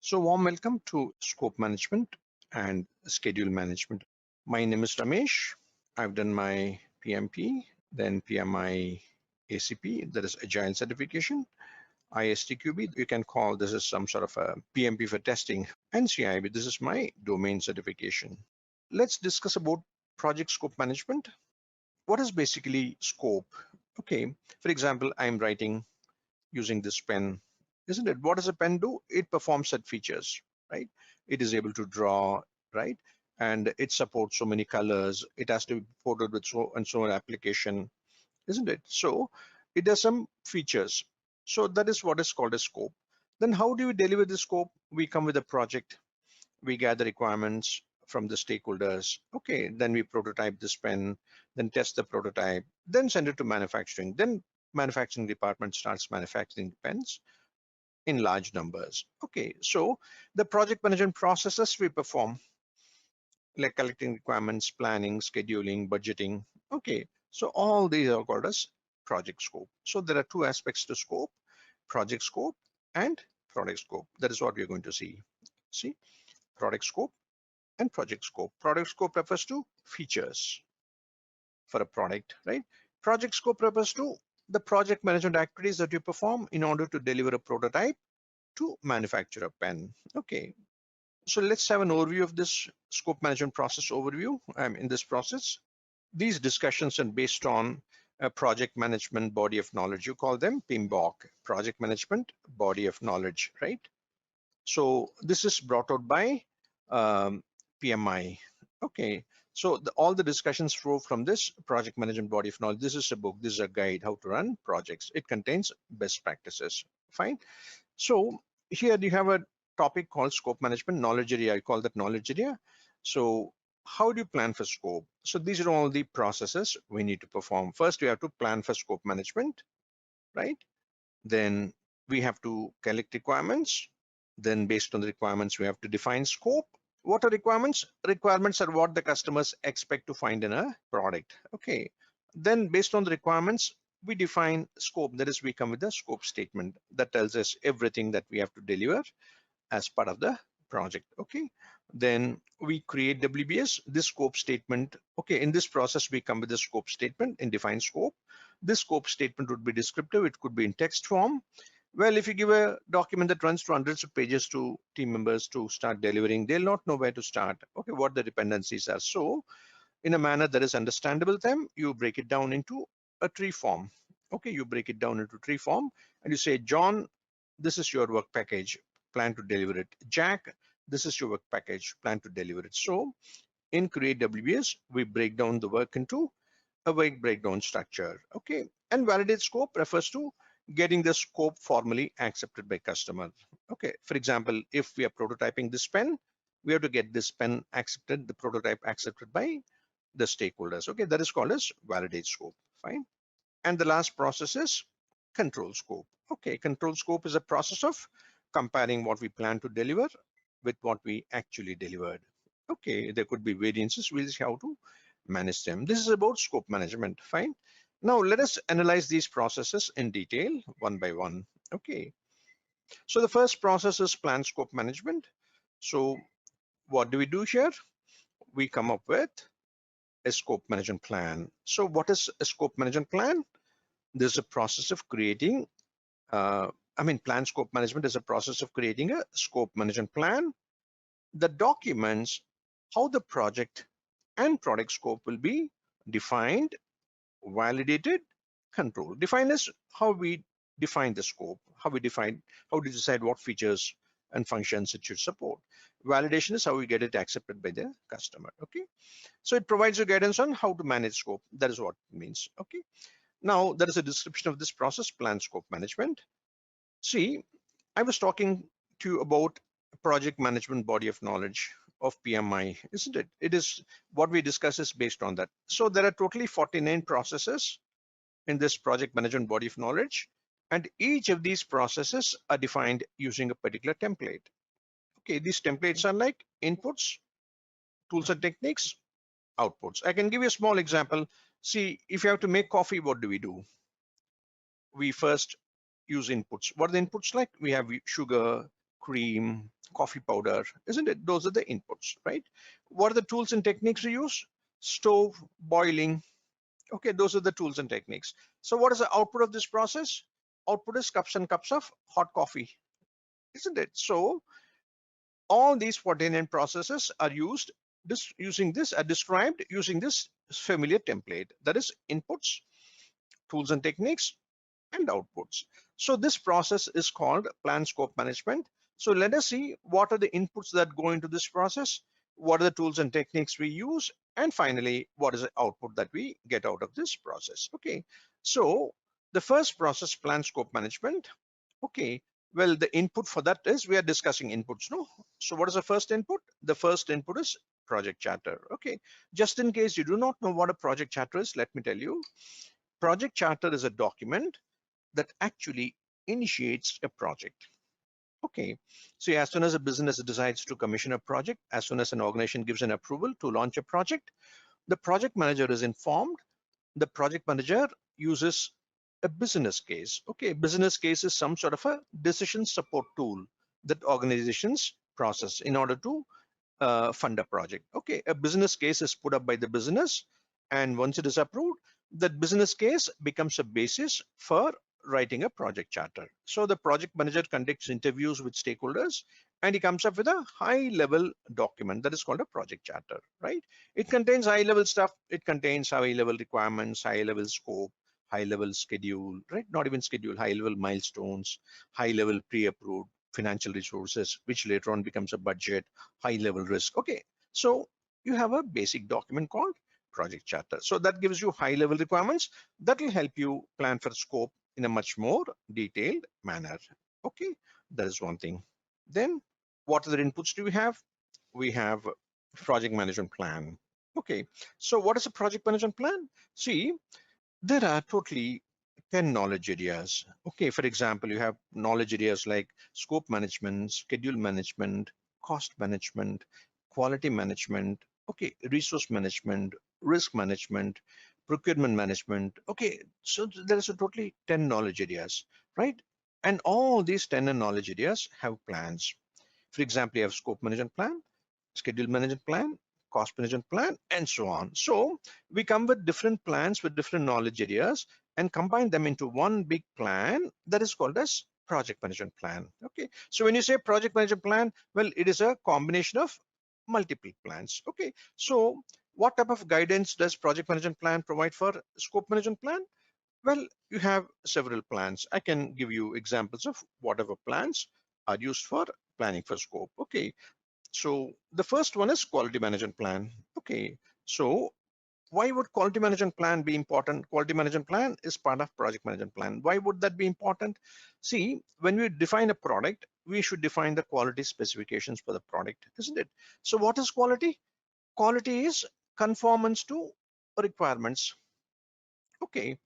So warm welcome to scope management and schedule management. My name is Ramesh. I've done my PMP, then PMI ACP, that is Agile certification, ISTQB, you can call this is some sort of a PMP for testing, and CIB, this is my domain certification. Let's discuss about project scope management. What is basically scope? Okay, for example, I'm writing using this pen, isn't it? What does a pen do? It performs set features, right? It is able to draw, right? And it supports so many colors. It has to be ported with so and so an application, isn't it? So it does some features. So that is what is called a scope. Then how do we deliver the scope? We come with a project. We gather requirements from the stakeholders. Okay, then we prototype this pen, then test the prototype, then send it to manufacturing. Then manufacturing department starts manufacturing pens in large numbers. Okay, so the project management processes we perform, like collecting requirements, planning, scheduling, budgeting. Okay, so all these are called as project scope. So there are two aspects to scope: project scope and product scope. That is what we're going to see. See, product scope and project scope. Product scope refers to features for a product, right? Project scope refers to the project management activities that you perform in order to deliver a prototype to manufacture a pen. Okay, so let's have an overview of this scope management process overview. In this process, these discussions are based on a project management body of knowledge. You call them PMBOK, project management body of knowledge, right? So this is brought out by PMI. Okay, so all the discussions flow from this project management body of knowledge. This is a book, this is a guide how to run projects. It contains best practices. Fine. So here you have a topic called scope management, knowledge area. I call that knowledge area. So how do you plan for scope? So these are all the processes we need to perform. First, we have to plan for scope management, right? Then we have to collect requirements. Then based on the requirements, we have to define scope. What are requirements? Requirements are what the customers expect to find in a product. Okay. Then based on the requirements, we define scope. That is, we come with a scope statement that tells us everything that we have to deliver as part of the project. Okay. Then we create WBS, this scope statement. Okay. In this process, we come with a scope statement in defined scope. This scope statement would be descriptive. It could be in text form. Well, if you give a document that runs to hundreds of pages to team members to start delivering, they'll not know where to start. Okay, what the dependencies are. So in a manner that is understandable to them, you break it down into a tree form. Okay, you break it down into tree form and you say, John, this is your work package, plan to deliver it. Jack, this is your work package, plan to deliver it. So in Create WBS, we break down the work into a work breakdown structure. Okay, and validate scope refers to getting the scope formally accepted by customer. Okay, for example, if we are prototyping this pen, we have to get this pen accepted, the prototype accepted by the stakeholders. Okay, that is called as validate scope. Fine. And the last process is control scope. Okay, control scope is a process of comparing what we plan to deliver with what we actually delivered. Okay, there could be variances. We'll see how to manage them. This is about scope management. Fine. Now let us analyze these processes in detail one by one. Okay. So the first process is plan scope management. So what do we do here? We come up with a scope management plan. So what is a scope management plan? This is a process of creating, plan scope management is a process of creating a scope management plan that documents how the project and product scope will be defined, validated, controlled. Define is how we define the scope, how we decide what features and functions it should support. Validation is how we get it accepted by the customer. Okay, so it provides you guidance on how to manage scope. That is what it means. Okay, now there is a description of this process, plan scope management. See, I was talking to you about project management body of knowledge of PMI, isn't it? It is what we discuss is based on that. So there are totally 49 processes in this project management body of knowledge, and each of these processes are defined using a particular template. Okay, these templates are like inputs, tools and techniques, outputs. I can give you a small example. See, if you have to make coffee, what do? We first use inputs. What are the inputs like? We have sugar, cream, coffee powder, isn't it? Those are the inputs, right? What are the tools and techniques we use? Stove, boiling. Okay, those are the tools and techniques. So what is the output of this process? Output is cups and cups of hot coffee, isn't it? So all these 49 processes are used are described using this familiar template. That is inputs, tools and techniques, and outputs. So this process is called plan scope management. So let us see what are the inputs that go into this process, what are the tools and techniques we use, and finally, what is the output that we get out of this process. Okay, so the first process, plan scope management. Okay, well, the input for that is we are discussing inputs, no? So what is the first input? The first input is project charter. Okay, just in case you do not know what a project charter is, let me tell you. Project charter is a document that actually initiates a project. Okay, so as soon as a business decides to commission a project, as soon as an organization gives an approval to launch a project, the project manager is informed. The project manager uses a business case. Okay, business case is some sort of a decision support tool that organizations process in order to fund a project. Okay, a business case is put up by the business, and once it is approved, that business case becomes a basis for writing a project charter. So the project manager conducts interviews with stakeholders, and he comes up with a high level document that is called a project charter, right? It contains high level stuff. It contains high level requirements, high level scope, high level schedule, right? Not even schedule, high level milestones, high level pre-approved financial resources, which later on becomes a budget, high level risk. Okay, so you have a basic document called project charter. So that gives you high level requirements that will help you plan for scope in a much more detailed manner. Okay, that is one thing. Then what other inputs do we have? We have project management plan. Okay, so what is a project management plan? See, there are totally 10 knowledge areas. Okay, for example, you have knowledge areas like scope management, schedule management, cost management, quality management, okay, resource management, risk management, procurement management. Okay, so there's a totally 10 knowledge areas, right? And all these 10 knowledge areas have plans. For example, you have scope management plan, schedule management plan, cost management plan, and so on. So we come with different plans with different knowledge areas and combine them into one big plan that is called as project management plan. Okay, so when you say project management plan, well, it is a combination of multiple plans. Okay, so what type of guidance does project management plan provide for scope management plan? Well, you have several plans. I can give you examples of whatever plans are used for planning for scope. Okay, so the first one is quality management plan. Okay, so why would quality management plan be important? Quality management plan is part of project management plan. Why would that be important? See, when we define a product, we should define the quality specifications for the product, isn't it? So what is quality? Quality is conformance to requirements. Okay,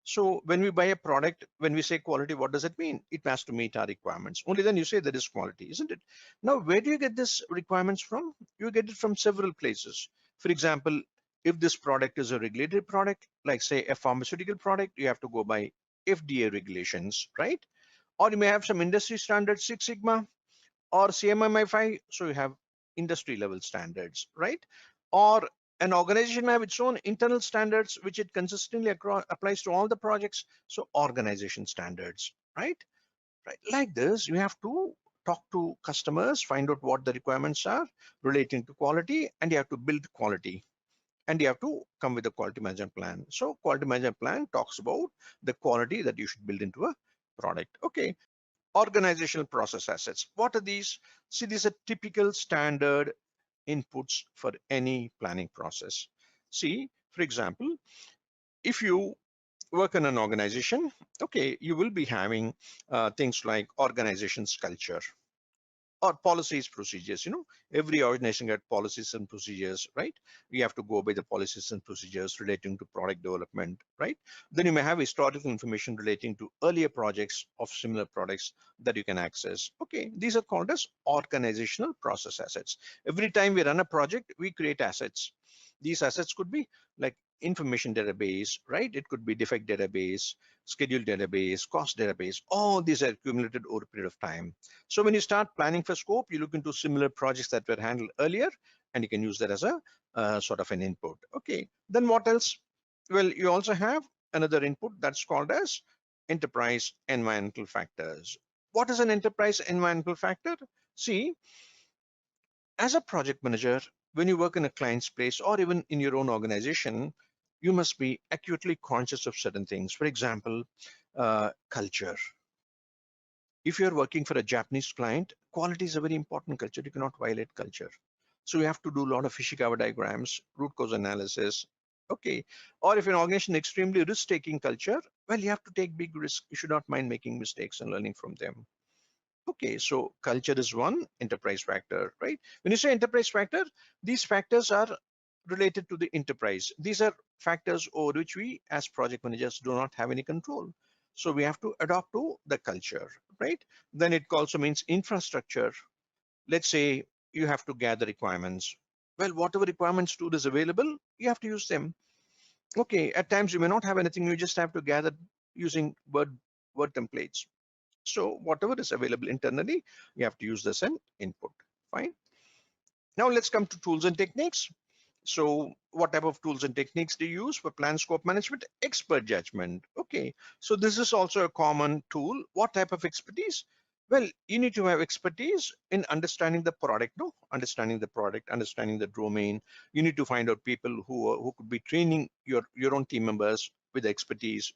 so when we buy a product, when we say quality, what does it mean? It has to meet our requirements. Only then you say that is quality, isn't it? Now, where do you get this requirements from? You get it from several places. For example, if this product is a regulated product, like say a pharmaceutical product, you have to go by FDA regulations, right? Or you may have some industry standards, Six Sigma or CMMI5, so you have industry level standards, right? Or an organization may have its own internal standards, which it consistently applies to all the projects. So organization standards, right? Right. Like this, you have to talk to customers, find out what the requirements are relating to quality, and you have to build quality. And you have to come with a quality management plan. So quality management plan talks about the quality that you should build into a product. Okay. Organizational process assets. What are these? See, these are typical standard inputs for any planning process. See, for example, if you work in an organization, okay, you will be having things like organization's culture or policies, procedures. Every organization got policies and procedures, right? We have to go by the policies and procedures relating to product development, right? Then you may have historical information relating to earlier projects of similar products that you can access. Okay, these are called as organizational process assets. Every time we run a project, we create assets. These assets could be like information database, right? It could be defect database, schedule database, cost database. All these are accumulated over a period of time. So when you start planning for scope, you look into similar projects that were handled earlier, and you can use that as a sort of an input. Okay, then what else? Well, you also have another input that's called as enterprise environmental factors. What is an enterprise environmental factor? See, as a project manager, when you work in a client's place or even in your own organization, you must be acutely conscious of certain things. For example, culture. If you're working for a Japanese client, quality is a very important culture. You cannot violate culture. So you have to do a lot of Ishikawa diagrams, root cause analysis. Okay. Or if an organization extremely risk-taking culture, well, you have to take big risks. You should not mind making mistakes and learning from them. Okay, so culture is one enterprise factor, right? When you say enterprise factor, these factors are related to the enterprise. These are factors over which we as project managers do not have any control. So we have to adapt to the culture, right? Then it also means infrastructure. Let's say you have to gather requirements. Well, whatever requirements tool is available, you have to use them. Okay, at times you may not have anything, you just have to gather using word templates. So whatever is available internally, you have to use this an input. Fine. Now let's come to tools and techniques. So what type of tools and techniques do you use for plan scope management? Expert judgment. Okay. So this is also a common tool. What type of expertise? Well, you need to have expertise in understanding the product, no? Understanding the product, understanding the domain. You need to find out people who could be training your own team members with expertise,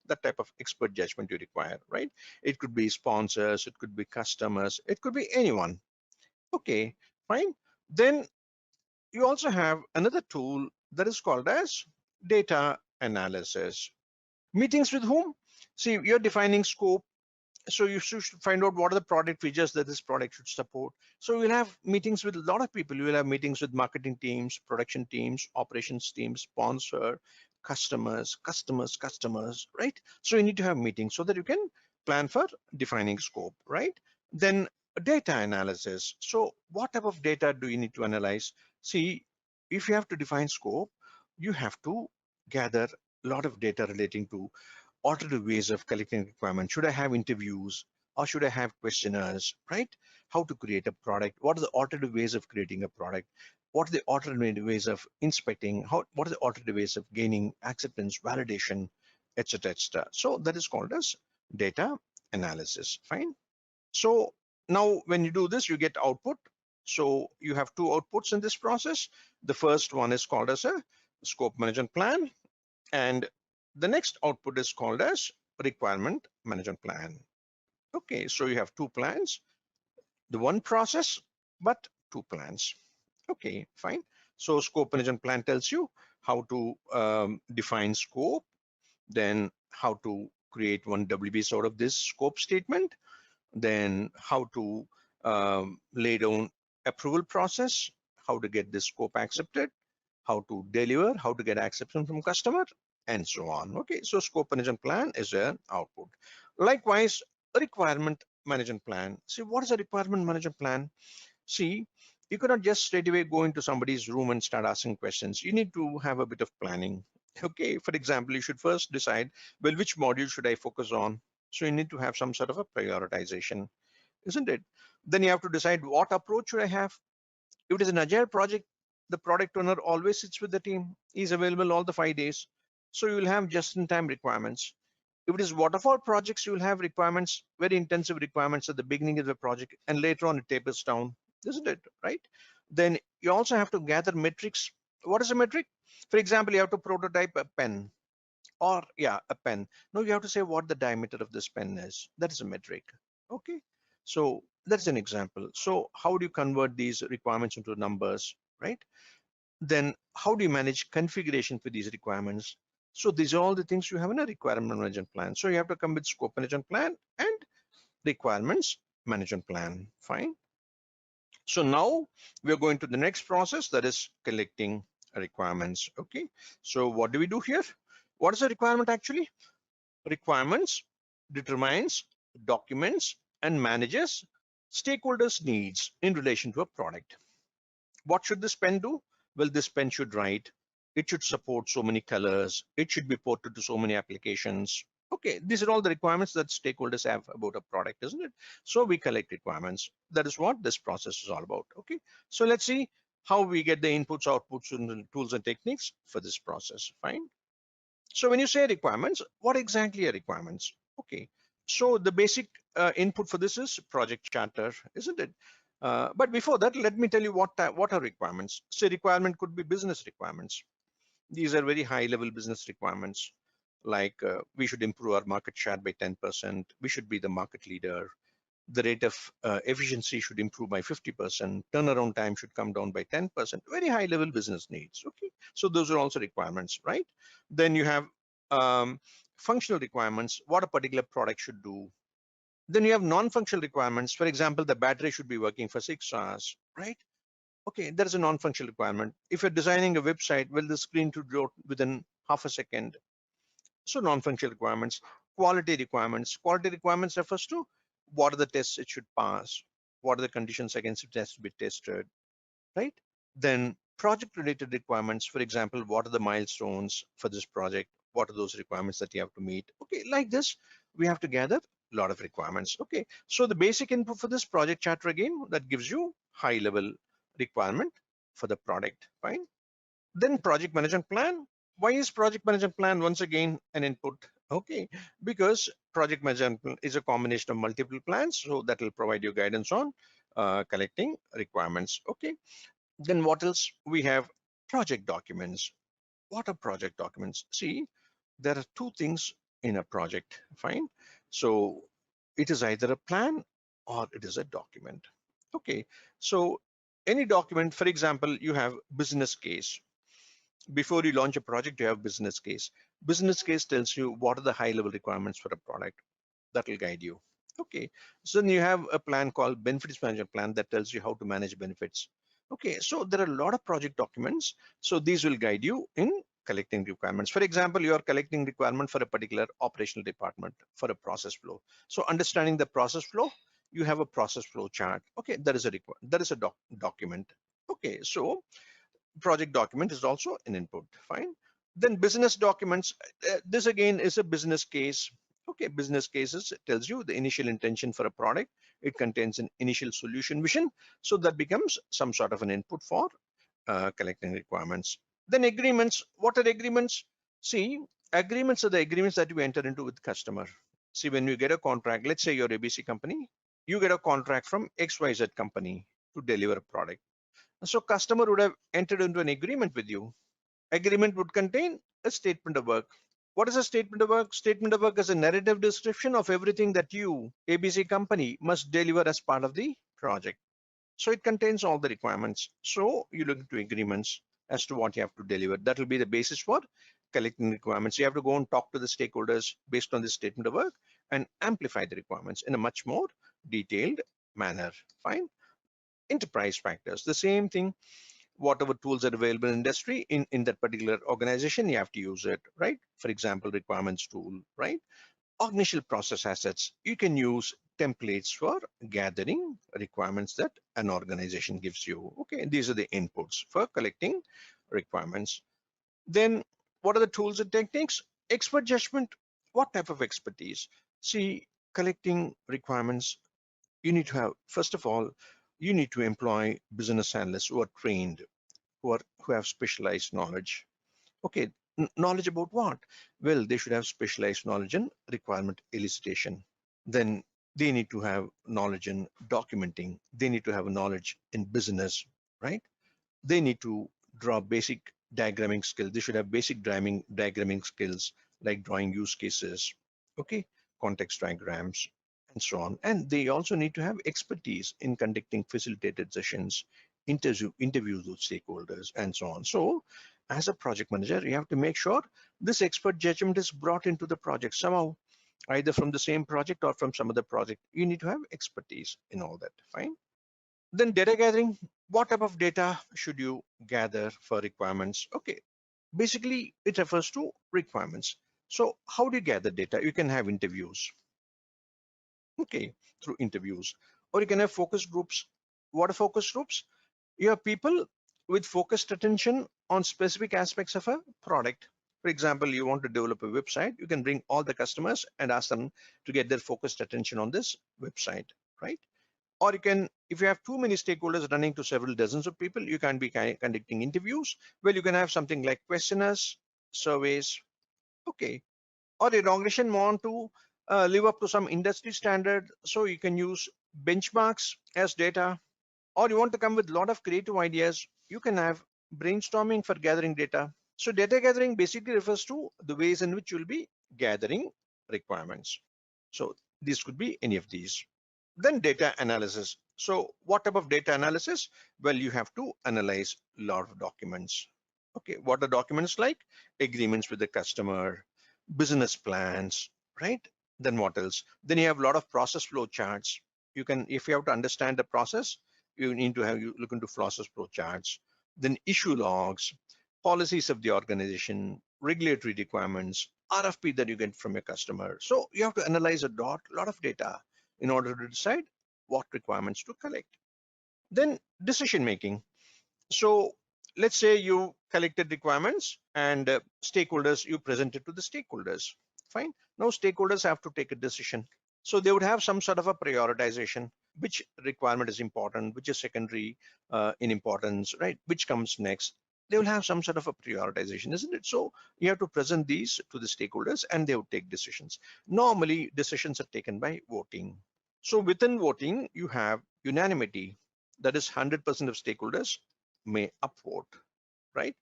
that type of expert judgment you require, right? It could be sponsors, it could be customers, it could be anyone. Okay, fine. Then you also have another tool that is called as data analysis. Meetings with whom? See, you're defining scope, so you should find out what are the product features that this product should support. So you'll have meetings with a lot of people. You will have meetings with marketing teams, production teams, operations teams, sponsor, customers, right? So you need to have meetings so that you can plan for defining scope, right? Then data analysis. So what type of data do you need to analyze? See, if you have to define scope, you have to gather a lot of data relating to alternative ways of collecting requirements. Should I have interviews or should I have questionnaires, right? How to create a product? What are the alternative ways of creating a product? What are the alternative ways of inspecting? What are the alternative ways of gaining acceptance, validation, etc., etc. So that is called as data analysis. Fine. So now when you do this, you get output. So you have two outputs in this process. The first one is called as a scope management plan, and the next output is called as requirement management plan. Okay, so you have two plans, the one process, but two plans. Okay, fine. So scope management plan tells you how to define scope, then how to create one WBS out of this scope statement, then how to lay down approval process, how to get this scope accepted, how to deliver, how to get acceptance from customer, and so on. Okay, so scope management plan is an output. Likewise, a requirement management plan. See, what is a requirement management plan? See, you cannot just straight away go into somebody's room and start asking questions. You need to have a bit of planning. Okay, for example, you should first decide, well, which module should I focus on? So you need to have some sort of a prioritization, isn't it? Then you have to decide what approach should I have. If it is an agile project, the product owner always sits with the team. He's available all the 5 days. So you will have just-in-time requirements. If it is waterfall projects, you will have requirements, very intensive requirements at the beginning of the project, and later on it tapers down, isn't it? Right? Then you also have to gather metrics. What is a metric? For example, you have to prototype a pen, or a pen. Now you have to say what the diameter of this pen is. That is a metric. Okay, so that's an example. So how do you convert these requirements into numbers, right? Then how do you manage configuration for these requirements? So these are all the things you have in a requirement management plan. So you have to come with scope management plan and requirements management plan. Fine. So now we're going to the next process, that is collecting requirements. Okay, so what do we do here? What is a requirement actually? Requirements determines, documents, and manages stakeholders' needs in relation to a product. What should this pen do? Well, this pen should write it should support so many colors, it should be ported to so many applications. Okay, these are all the requirements that stakeholders have about a product, isn't it? So we collect requirements. That is what this process is all about. Okay, so let's see how we get the inputs, outputs, and the tools and techniques for this process. Fine. So when you say requirements, what exactly are requirements? Okay, so the basic input for this is project charter, isn't it? But before that, let me tell you what are requirements. So requirement could be business requirements. These are very high level business requirements, like we should improve our market share by 10%. We should be the market leader. The rate of efficiency should improve by 50%. Turnaround time should come down by 10%. Very high level business needs. Okay, so those are also requirements, right? Then you have functional requirements, what a particular product should do. Then you have non-functional requirements. For example, the battery should be working for 6 hours, right? Okay, there is a non-functional requirement. If you're designing a website, well, the screen should load within half a second. So non-functional requirements. Quality requirements. Quality requirements refers to what are the tests it should pass, what are the conditions against it has to be tested, right? Then project related requirements, for example, what are the milestones for this project? What are those requirements that you have to meet? Okay, like this, we have to gather a lot of requirements. Okay, so the basic input for this project charter again, that gives you high level requirement for the product, fine. Then project management plan. Why is project management plan once again an input? Okay, because project management is a combination of multiple plans, so that will provide you guidance on collecting requirements. Okay, then what else? We have project documents. What are project documents? See, there are two things in a project, fine? So it is either a plan or it is a document. Okay, so any document, for example, you have business case. Before you launch a project, you have business case. Business case tells you what are the high level requirements for a product. That will guide you. Okay, so then you have a plan called benefits management plan that tells you how to manage benefits. Okay, so there are a lot of project documents. So these will guide you in collecting requirements. For example, you are collecting requirement for a particular operational department for a process flow. So understanding the process flow, you have a process flow chart. Okay, that is a document. Okay, so project document is also an input, fine. Then business documents, this again is a business case. Okay, business cases tells you the initial intention for a product. It contains an initial solution vision, so that becomes some sort of an input for collecting requirements. Then agreements, what are agreements? See, agreements are the agreements that you enter into with customer. See, when you get a contract, let's say you're ABC company, you get a contract from XYZ company to deliver a product. So customer would have entered into an agreement with you. Agreement would contain a statement of work. What is a statement of work? Statement of work is a narrative description of everything that you, ABC company, must deliver as part of the project. So it contains all the requirements. So you look into agreements as to what you have to deliver. That will be the basis for collecting requirements. You have to go and talk to the stakeholders based on this statement of work and amplify the requirements in a much more detailed manner. Fine. Enterprise factors, the same thing. Whatever tools are available in industry in that particular organization, you have to use it, right? For example, requirements tool, right? Organizational process assets, you can use templates for gathering requirements that an organization gives you. Okay, these are the inputs for collecting requirements. Then what are the tools and techniques? Expert judgment. What type of expertise? See, collecting requirements, you need to have, first of all, you need to employ business analysts who are trained, who have specialized knowledge. Okay, knowledge about what? Well, they should have specialized knowledge in requirement elicitation. Then they need to have knowledge in documenting. They need to have knowledge in business, right? They need to draw basic diagramming skills. They should have basic diagramming skills like drawing use cases, okay, context diagrams, and so on. And they also need to have expertise in conducting facilitated sessions, interviews with stakeholders, and so on. So as a project manager, you have to make sure this expert judgment is brought into the project somehow, either from the same project or from some other project. You need to have expertise in all that, fine. Then data gathering, what type of data should you gather for requirements? Okay, basically it refers to requirements. So how do you gather data? You can have interviews, okay, through interviews, or you can have focus groups. What are focus groups? You have people with focused attention on specific aspects of a product. For example, you want to develop a website, you can bring all the customers and ask them to get their focused attention on this website, right? Or you can, if you have too many stakeholders running to several dozens of people, you can be conducting interviews. Well, you can have something like questionnaires, surveys, okay. Or your organization want to live up to some industry standard, so you can use benchmarks as data. Or you want to come with a lot of creative ideas, you can have brainstorming for gathering data. So data gathering basically refers to the ways in which you'll be gathering requirements. So this could be any of these. Then data analysis. So what type of data analysis? Well, you have to analyze a lot of documents. Okay, what are documents like? Agreements with the customer, business plans, right? Then what else? Then you have a lot of process flow charts. You can, if you have to understand the process, you need to have you look into process flow charts. Then issue logs, policies of the organization, regulatory requirements, RFP that you get from your customer. So you have to analyze a lot of data in order to decide what requirements to collect. Then decision making. So let's say you collected requirements and stakeholders, you presented to the stakeholders. Fine. Now stakeholders have to take a decision. So they would have some sort of a prioritization. Which requirement is important, which is secondary in importance, right? Which comes next? They will have some sort of a prioritization, isn't it? So you have to present these to the stakeholders and they would take decisions. Normally, decisions are taken by voting. So within voting, you have unanimity. That is 100% of stakeholders may upvote, right?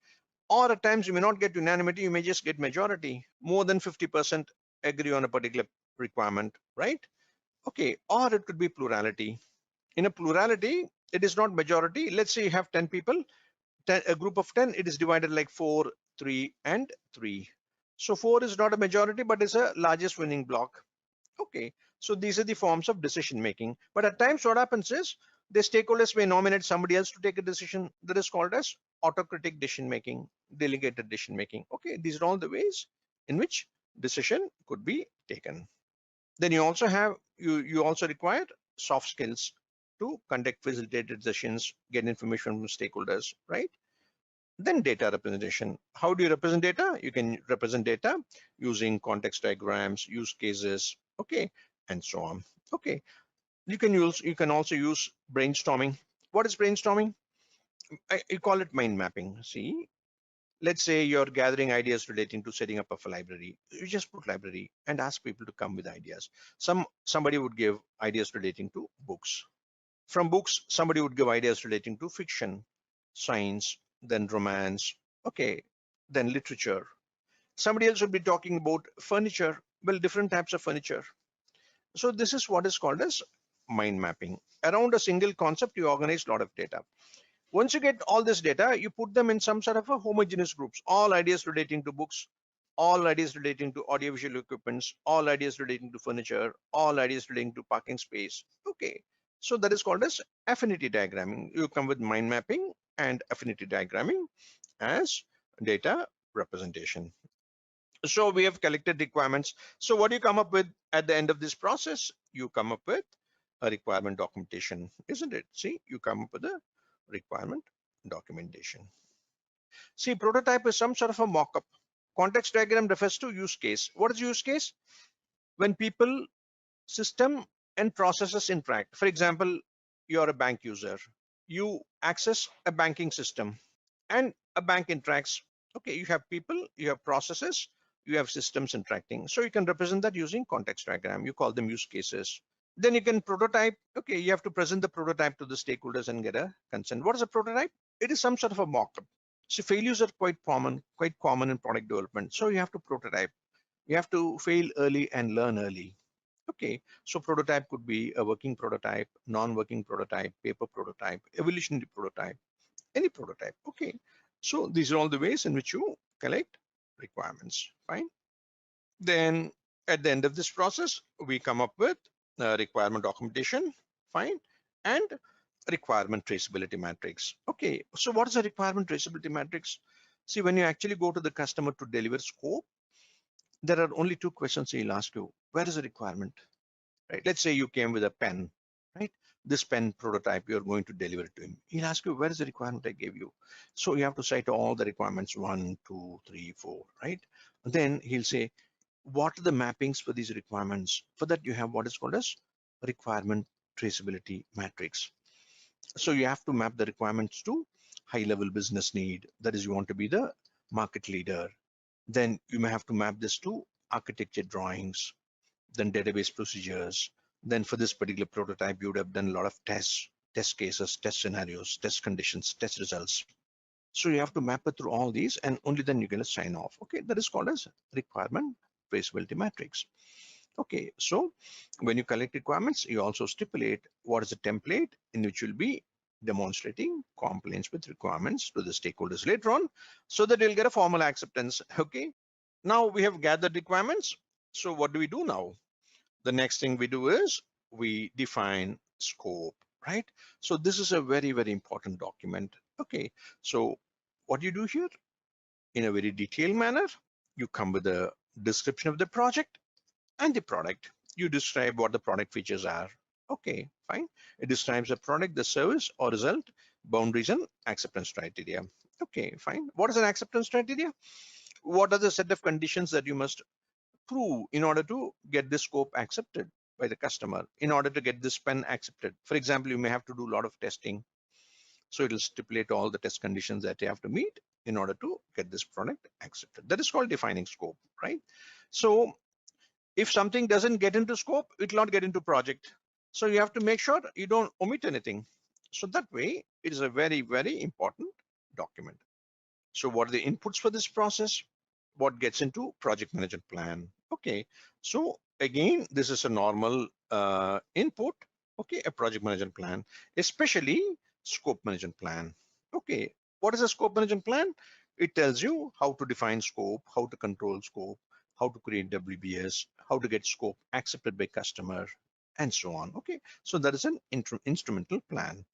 Or at times you may not get unanimity, you may just get majority. More than 50% agree on a particular requirement, right? Okay, or it could be plurality. In a plurality, it is not majority. Let's say you have 10 people, a group of 10, it is divided like 4, 3, and 3. So 4 is not a majority, but it's a largest winning block. Okay, so these are the forms of decision making. But at times what happens is the stakeholders may nominate somebody else to take a decision that is called as autocratic decision making, delegated decision making. Okay, these are all the ways in which decision could be taken. Then you also have, you also require soft skills to conduct facilitated sessions, get information from stakeholders, right? Then data representation. How do you represent data? You can represent data using context diagrams, use cases, okay, and so on. Okay, you can also use brainstorming. What is brainstorming? You call it mind mapping. See, let's say you're gathering ideas relating to setting up of a library. You just put library and ask people to come with ideas. Somebody would give ideas relating to books. From books, somebody would give ideas relating to fiction, science, then romance, okay, then literature. Somebody else would be talking about furniture, well, different types of furniture. So this is what is called as mind mapping. Around a single concept, you organize a lot of data. Once you get all this data, you put them in some sort of a homogeneous groups, all ideas relating to books, all ideas relating to audiovisual equipments, all ideas relating to furniture, all ideas relating to parking space. Okay, so that is called as affinity diagramming. You come with mind mapping and affinity diagramming as data representation. So we have collected requirements. So what do you come up with at the end of this process? You come up with a requirement documentation, isn't it? See, you come up with a requirement documentation. See, prototype is some sort of a mock-up. Context diagram refers to use case. What is use case? When people, system, and processes interact. For example, you're a bank user. You access a banking system and a bank interacts. Okay, you have people, you have processes, you have systems interacting. So you can represent that using context diagram. You call them use cases. Then you can prototype. Okay, you have to present the prototype to the stakeholders and get a consent. What is a prototype? It is some sort of a mock-up. So failures are quite common in product development. So you have to prototype. You have to fail early and learn early. Okay, so prototype could be a working prototype, non-working prototype, paper prototype, evolutionary prototype, any prototype. Okay, so these are all the ways in which you collect requirements. Fine. Then at the end of this process, we come up with requirement documentation. Fine. And requirement traceability matrix. Okay, so what is a requirement traceability matrix? See, when you actually go to the customer to deliver scope, there are only 2 questions he'll ask you. Where is the requirement? Right? Let's say you came with a pen, right? this pen prototype, you're going to deliver it to him. He'll ask you, where is the requirement I gave you? So you have to cite all the requirements, 1, 2, 3, 4, right? And then he'll say, what are the mappings for these requirements? For that, you have what is called as requirement traceability matrix. So you have to map the requirements to high level business need. That is, you want to be the market leader. Then you may have to map this to architecture drawings, then database procedures. Then for this particular prototype, you would have done a lot of tests, test cases, test scenarios, test conditions, test results. So you have to map it through all these, and only then you're going to sign off. Okay, that is called as requirement traceability matrix. Okay, so when you collect requirements, you also stipulate what is the template in which you'll be demonstrating compliance with requirements to the stakeholders later on, so that you'll get a formal acceptance. Okay, now we have gathered requirements. So what do we do now? The next thing we do is we define scope, right? So this is a very, very important document. Okay, so what you do here in a very detailed manner, you come with a description of the project and the product. You describe what the product features are. Okay, fine. It describes the product, the service or result, boundaries and acceptance criteria. Okay, fine. What is an acceptance criteria? What are the set of conditions that you must prove in order to get this scope accepted by the customer, in order to get this pen accepted? For example, you may have to do a lot of testing. So it will stipulate all the test conditions that you have to meet in order to get this product accepted. That is called defining scope, right? So if something doesn't get into scope, it will not get into project. So you have to make sure you don't omit anything. So that way, it is a very, very important document. So what are the inputs for this process? What gets into project management plan? Okay, so again, this is a normal input. Okay, a project management plan, especially scope management plan. Okay, what is a scope management plan? It tells you how to define scope, how to control scope, how to create WBS, how to get scope accepted by customer, and so on. Okay, so that is an instrumental plan.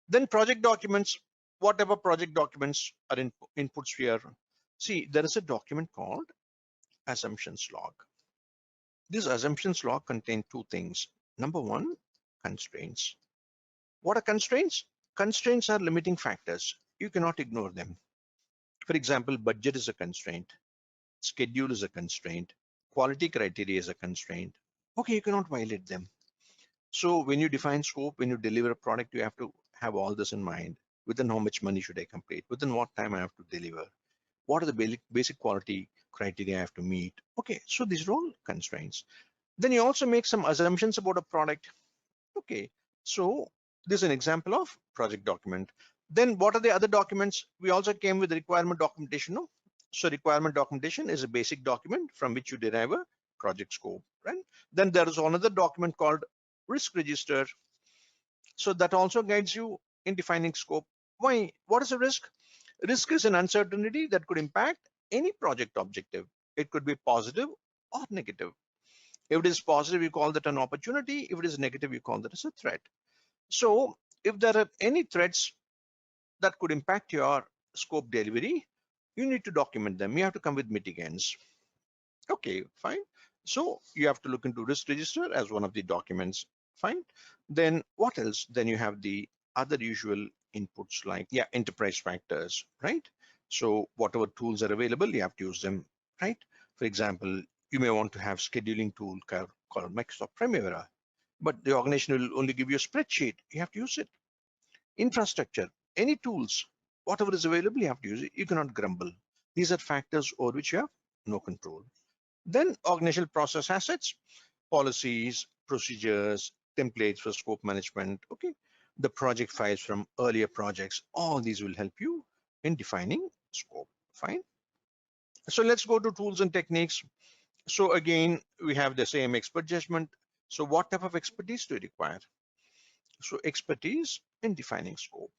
Then project documents, whatever project documents are in inputs here. See, there is a document called assumptions log. This assumptions log contains two things. Number one, constraints. What are constraints? Constraints are limiting factors. You cannot ignore them. For example, budget is a constraint. Schedule is a constraint. Quality criteria is a constraint. Okay, you cannot violate them. So when you define scope, when you deliver a product, you have to have all this in mind. Within how much money should I complete? Within what time I have to deliver? What are the basic quality criteria I have to meet? Okay, so these are all constraints. Then you also make some assumptions about a product. Okay, so this is an example of project document. Then what are the other documents? We also came with requirement documentation. No? So requirement documentation is a basic document from which you derive a project scope, right? Then there is another document called risk register. So that also guides you in defining scope. Why? What is a risk? Risk is an uncertainty that could impact any project objective. It could be positive or negative. If it is positive, you call that an opportunity. If it is negative, you call that as a threat. So if there are any threats that could impact your scope delivery, you need to document them. You have to come with mitigants. Okay, fine. So you have to look into risk register as one of the documents. Fine. Then what else? Then you have the other usual inputs like, yeah, enterprise factors, right? So whatever tools are available, you have to use them, right? For example, you may want to have scheduling tool called Microsoft Primavera, but the organization will only give you a spreadsheet. You have to use it. Infrastructure, any tools, whatever is available, you have to use it. You cannot grumble. These are factors over which you have no control. Then organizational process assets, policies, procedures, templates for scope management. Okay, the project files from earlier projects, all these will help you in defining scope. Fine. So let's go to tools and techniques. So again, we have the same expert judgment. So what type of expertise do you require? So expertise in defining scope.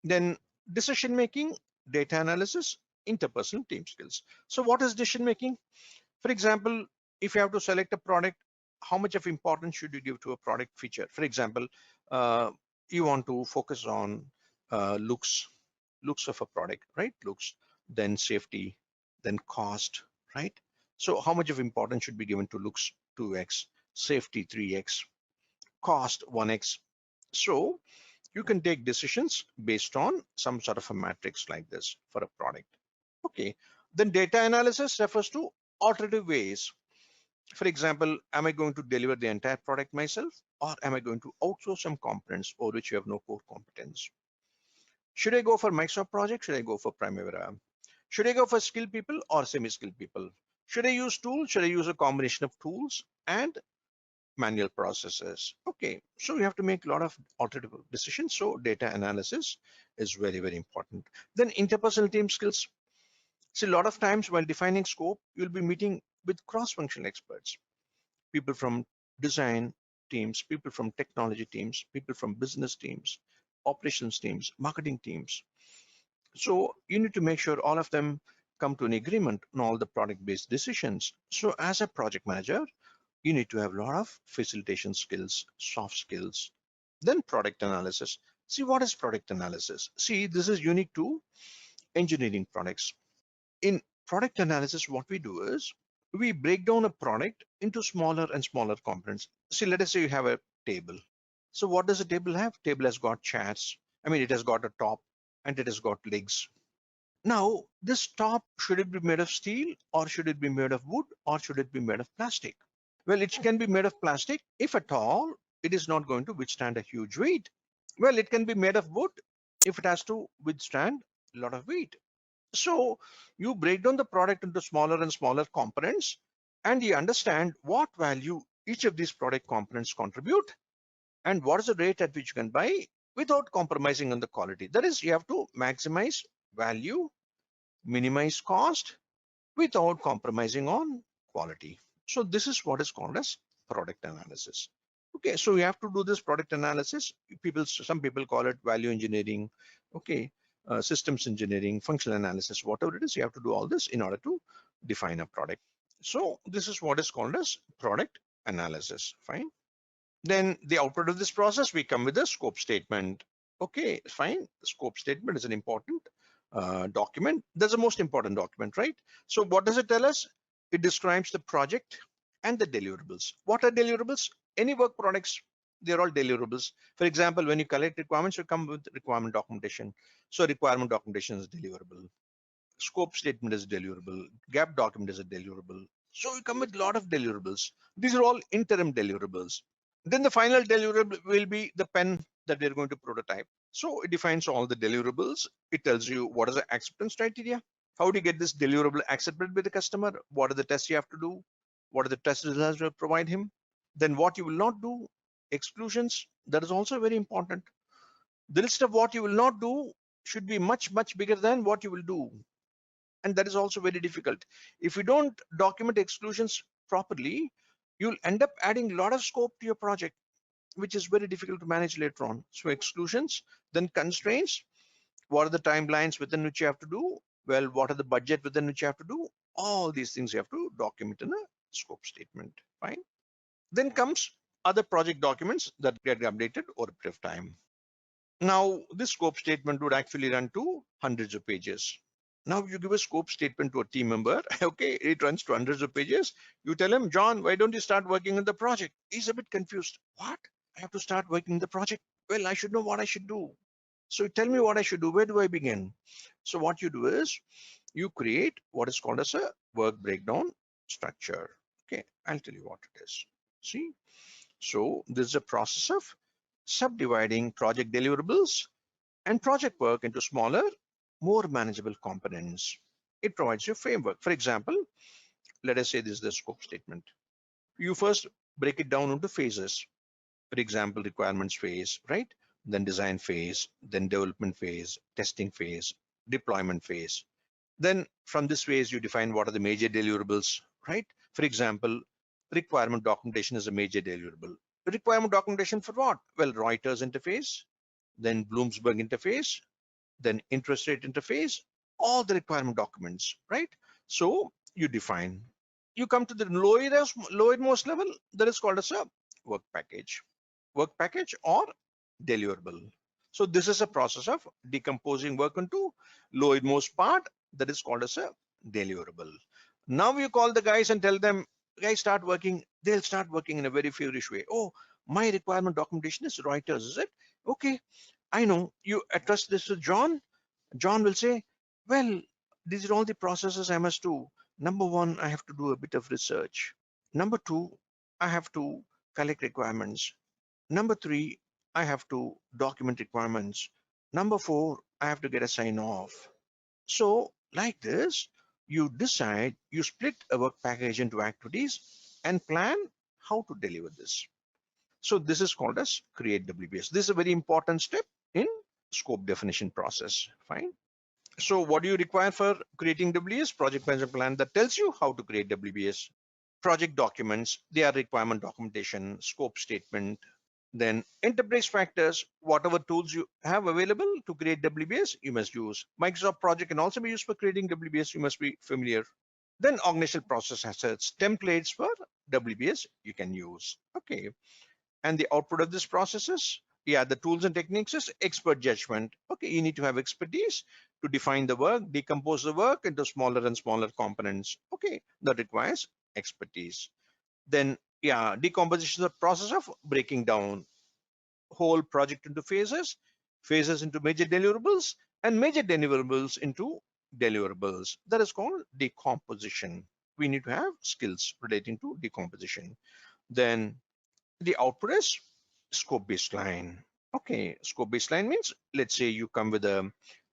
Then decision making, data analysis, interpersonal team skills. So what is decision making? For example, if you have to select a product, how much of importance should you give to a product feature? For example, you want to focus on looks of a product, right? Looks, then safety, then cost, right? So how much of importance should be given to looks 2x, safety 3x, cost 1x, So you can take decisions based on some sort of a matrix like this for a product. Okay, then data analysis refers to alternative ways. For example, am I going to deliver the entire product myself, or am I going to outsource some components over which you have no core competence? Should I go for Microsoft project? Should I go for Primavera? Should I go for skilled people or semi-skilled people? Should I use tools? Should I use a combination of tools and manual processes? Okay, so you have to make a lot of alternative decisions. So data analysis is very, very important. Then interpersonal team skills. See, a lot of times while defining scope, you'll be meeting with cross-functional experts, people from design teams, people from technology teams, people from business teams, operations teams, marketing teams. So you need to make sure all of them come to an agreement on all the product-based decisions. So as a project manager, you need to have a lot of facilitation skills, soft skills, then product analysis. See, what is product analysis? See, this is unique to engineering products. In product analysis, what we do is we break down a product into smaller and smaller components. See, let us say you have a table. So what does a table have? Table has got chairs. I mean, it has got a top and it has got legs. Now, this top, should it be made of steel or should it be made of wood or should it be made of plastic? Well, it can be made of plastic if at all it is not going to withstand a huge weight. Well, it can be made of wood if it has to withstand a lot of weight. So you break down the product into smaller and smaller components and you understand what value each of these product components contribute and what is the rate at which you can buy without compromising on the quality. That is, you have to maximize value, minimize cost without compromising on quality. So this is what is called as product analysis. Okay, so you have to do this product analysis. Some people call it value engineering. Okay, systems engineering, functional analysis, whatever it is, you have to do all this in order to define a product. So this is what is called as product analysis. Fine. Then the output of this process, we come with a scope statement. Okay, fine. The scope statement is an important document. That's the most important document, right? So what does it tell us? It describes the project and the deliverables. What are deliverables? Any work products, they're all deliverables. For example, when you collect requirements, you come with requirement documentation. So requirement documentation is deliverable. Scope statement is deliverable. Gap document is a deliverable. So we come with a lot of deliverables. These are all interim deliverables. Then the final deliverable will be the pen that we're going to prototype. So it defines all the deliverables. It tells you what is the acceptance criteria. How do you get this deliverable accepted by the customer? What are the tests you have to do? What are the test results you provide him? Then what you will not do, exclusions, that is also very important. The list of what you will not do should be much, much bigger than what you will do. And that is also very difficult. If you don't document exclusions properly, you'll end up adding a lot of scope to your project, which is very difficult to manage later on. So exclusions, then constraints, what are the timelines within which you have to do? Well, what are the budget within which you have to do? All these things you have to document in a scope statement. Fine. Then comes other project documents that get updated over a period of time. Now, this scope statement would actually run to hundreds of pages. Now you give a scope statement to a team member, okay, it runs to hundreds of pages. You tell him, John, why don't you start working on the project? He's a bit confused. What? I have to start working on the project? Well, I should know what I should do. So tell me what I should do. Where do I begin? So what you do is you create what is called as a work breakdown structure. Okay, I'll tell you what it is. See, so this is a process of subdividing project deliverables and project work into smaller, more manageable components. It provides you a framework. For example, let us say this is the scope statement. You first break it down into phases. For example, requirements phase, right? Then design phase, then development phase, testing phase, deployment phase. Then from this phase, you define what are the major deliverables, right? For example, requirement documentation is a major deliverable. Requirement documentation for what? Well, Reuters interface, then Bloomsburg interface, then interest rate interface, all the requirement documents, right? So you define. You come to the lowermost level, that is called as a work package or deliverable. So this is a process of decomposing work into lowermost part, that is called as a deliverable. Now you call the guys and tell them, guys, start working. They'll start working in a very feverish way. Oh, my requirement documentation is Reuters, is it? Okay, I know you address this to John. John will say, well, these are all the processes I must do. Number one, I have to do a bit of research. Number two, I have to collect requirements. Number three, I have to document requirements. Number four, I have to get a sign off. So like this, you decide, you split a work package into activities and plan how to deliver this. So this is called as create WBS. This is a very important step in scope definition process. Fine. So what do you require for creating WBS? Project management plan that tells you how to create WBS. Project documents, they are requirement documentation, scope statement, then enterprise factors, whatever tools you have available to create WBS, you must use. Microsoft Project can also be used for creating WBS, you must be familiar. Then organizational process assets, templates for WBS you can use. Okay, and the output of this process is, yeah, the tools and techniques is expert judgment. Okay, you need to have expertise to define the work, decompose the work into smaller and smaller components. Okay, that requires expertise. Then, yeah, decomposition is the process of breaking down whole project into phases, phases into major deliverables, and major deliverables into deliverables. That is called decomposition. We need to have skills relating to decomposition. Then the output is scope baseline. Okay, scope baseline means, let's say you come with a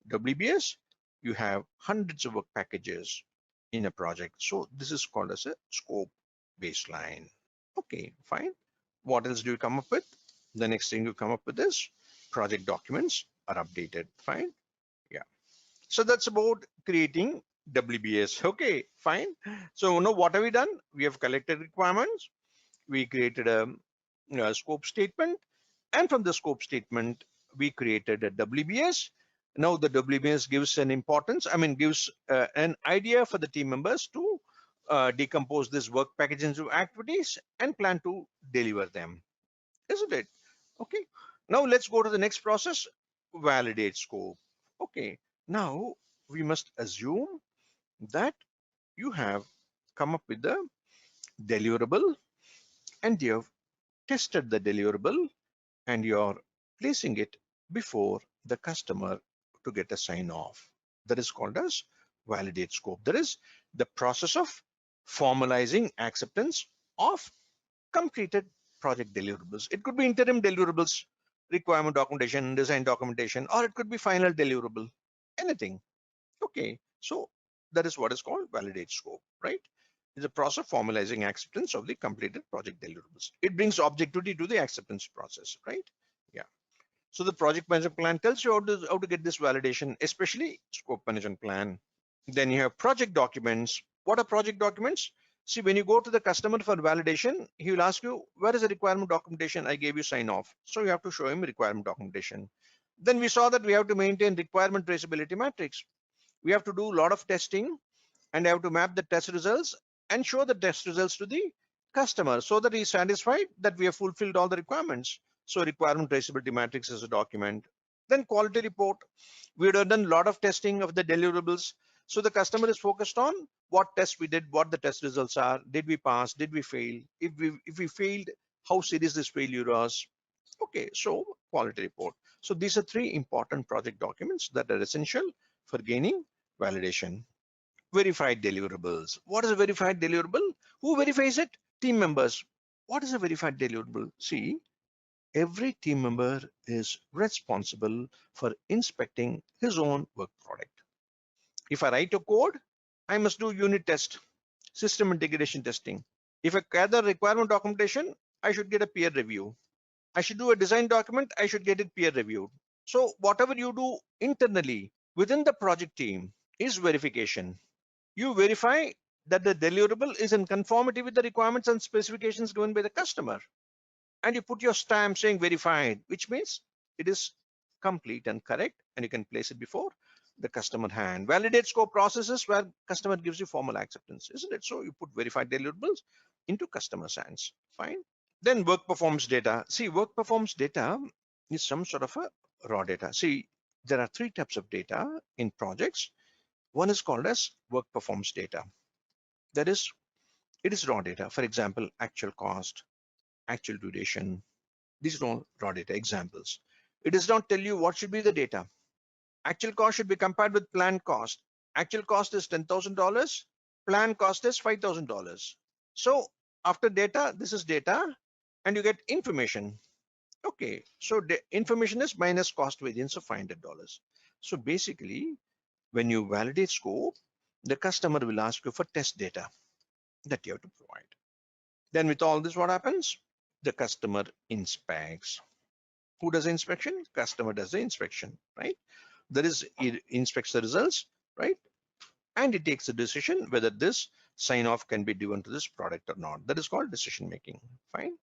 WBS, you have hundreds of work packages in a project. So this is called as a scope baseline. Okay, fine. What else do you come up with? The next thing you come up with is project documents are updated. Fine. Yeah. So that's about creating WBS. Okay, fine. So now what have we done? We have collected requirements. We created a scope statement, and from the scope statement we created a WBS. Now the WBS gives an importance, I mean gives an idea for the team members to decompose this work package into activities and plan to deliver them, isn't it? Okay, now let's go to the next process, validate scope. Okay, now we must assume that you have come up with the deliverable and you have tested the deliverable and you're placing it before the customer to get a sign off. That is called as validate scope. That is the process of formalizing acceptance of completed project deliverables. It could be interim deliverables, requirement documentation, design documentation, or it could be final deliverable, anything. Okay, so that is what is called validate scope, right? It's a process of formalizing acceptance of the completed project deliverables. It brings objectivity to the acceptance process, right? Yeah. So the project management plan tells you how to get this validation, especially scope management plan. Then you have project documents. What are project documents? See, when you go to the customer for validation, he will ask you, where is the requirement documentation? I gave you sign off. So you have to show him requirement documentation. Then we saw that we have to maintain requirement traceability matrix. We have to do a lot of testing and have to map the test results and show the test results to the customer so that he's satisfied that we have fulfilled all the requirements. So requirement traceability matrix is a document. Then quality report. We have done a lot of testing of the deliverables. So the customer is focused on what tests we did, what the test results are. Did we pass? Did we fail? If we failed, how serious this failure was? Okay, so quality report. So these are three important project documents that are essential for gaining validation. Verified deliverables. What is a verified deliverable? Who verifies it? Team members. What is a verified deliverable? See, every team member is responsible for inspecting his own work product. If I write a code, I must do unit test, system integration testing. If I gather requirement documentation, I should get a peer review. I should do a design document, I should get it peer reviewed. So whatever you do internally within the project team is verification. You verify that the deliverable is in conformity with the requirements and specifications given by the customer. And you put your stamp saying verified, which means it is complete and correct, and you can place it before the customer hand. Validate scope processes where customer gives you formal acceptance, isn't it? So you put verified deliverables into customer's hands. Fine. Then work performance data. See, work performance data is some sort of a raw data. See, there are three types of data in projects. One is called as work performance data. That is, it is raw data. For example, actual cost, actual duration. These are all raw data examples. It does not tell you what should be the data. Actual cost should be compared with planned cost. Actual cost is $10,000. Planned cost is $5,000. So after data, this is data, and you get information. Okay, so the information is minus cost variance of $500. So basically, when you validate scope, the customer will ask you for test data that you have to provide. Then with all this, what happens? The customer inspects. Who does the inspection? Customer does the inspection, right? It inspects the results, right? And it takes a decision whether this sign off can be given to this product or not. That is called decision making, fine?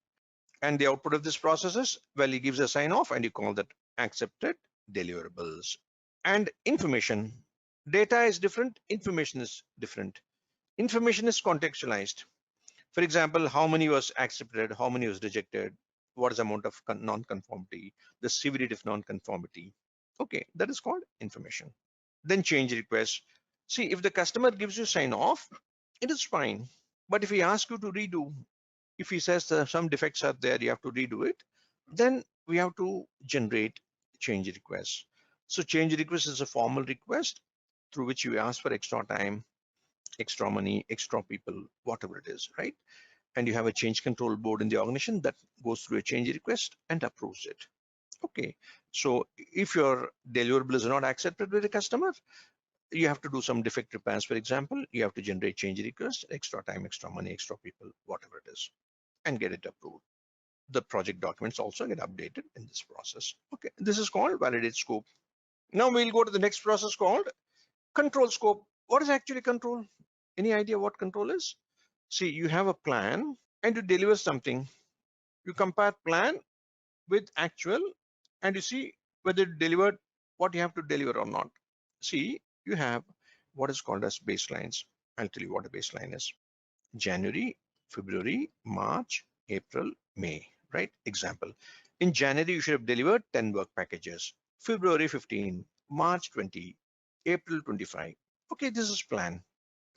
And the output of this process is, well, he gives a sign off and you call that accepted deliverables. And information, data is different, information is different. Information is contextualized. For example, how many was accepted, how many was rejected, what is the amount of non-conformity, the severity of non-conformity. Okay, that is called information. Then change request. See, if the customer gives you sign off, it is fine. But if he asks you to redo, if he says some defects are there, you have to redo it, then we have to generate change requests. So change request is a formal request through which you ask for extra time, extra money, extra people, whatever it is, right? And you have a change control board in the organization that goes through a change request and approves it. Okay, so if your deliverable is not accepted by the customer, you have to do some defect repairs. For example, you have to generate change request, extra time, extra money, extra people, whatever it is, and get it approved. The project documents also get updated in this process. Okay, this is called validate scope. Now we'll go to the next process called control scope. What is actually control? Any idea what control is? See, you have a plan and you deliver something. You compare plan with actual and you see whether it delivered what you have to deliver or not. See, you have what is called as baselines. I'll tell you what a baseline is. January, February, March, April, May, right? Example. In January, you should have delivered 10 work packages. February 15, March 20, April 25. Okay, this is plan.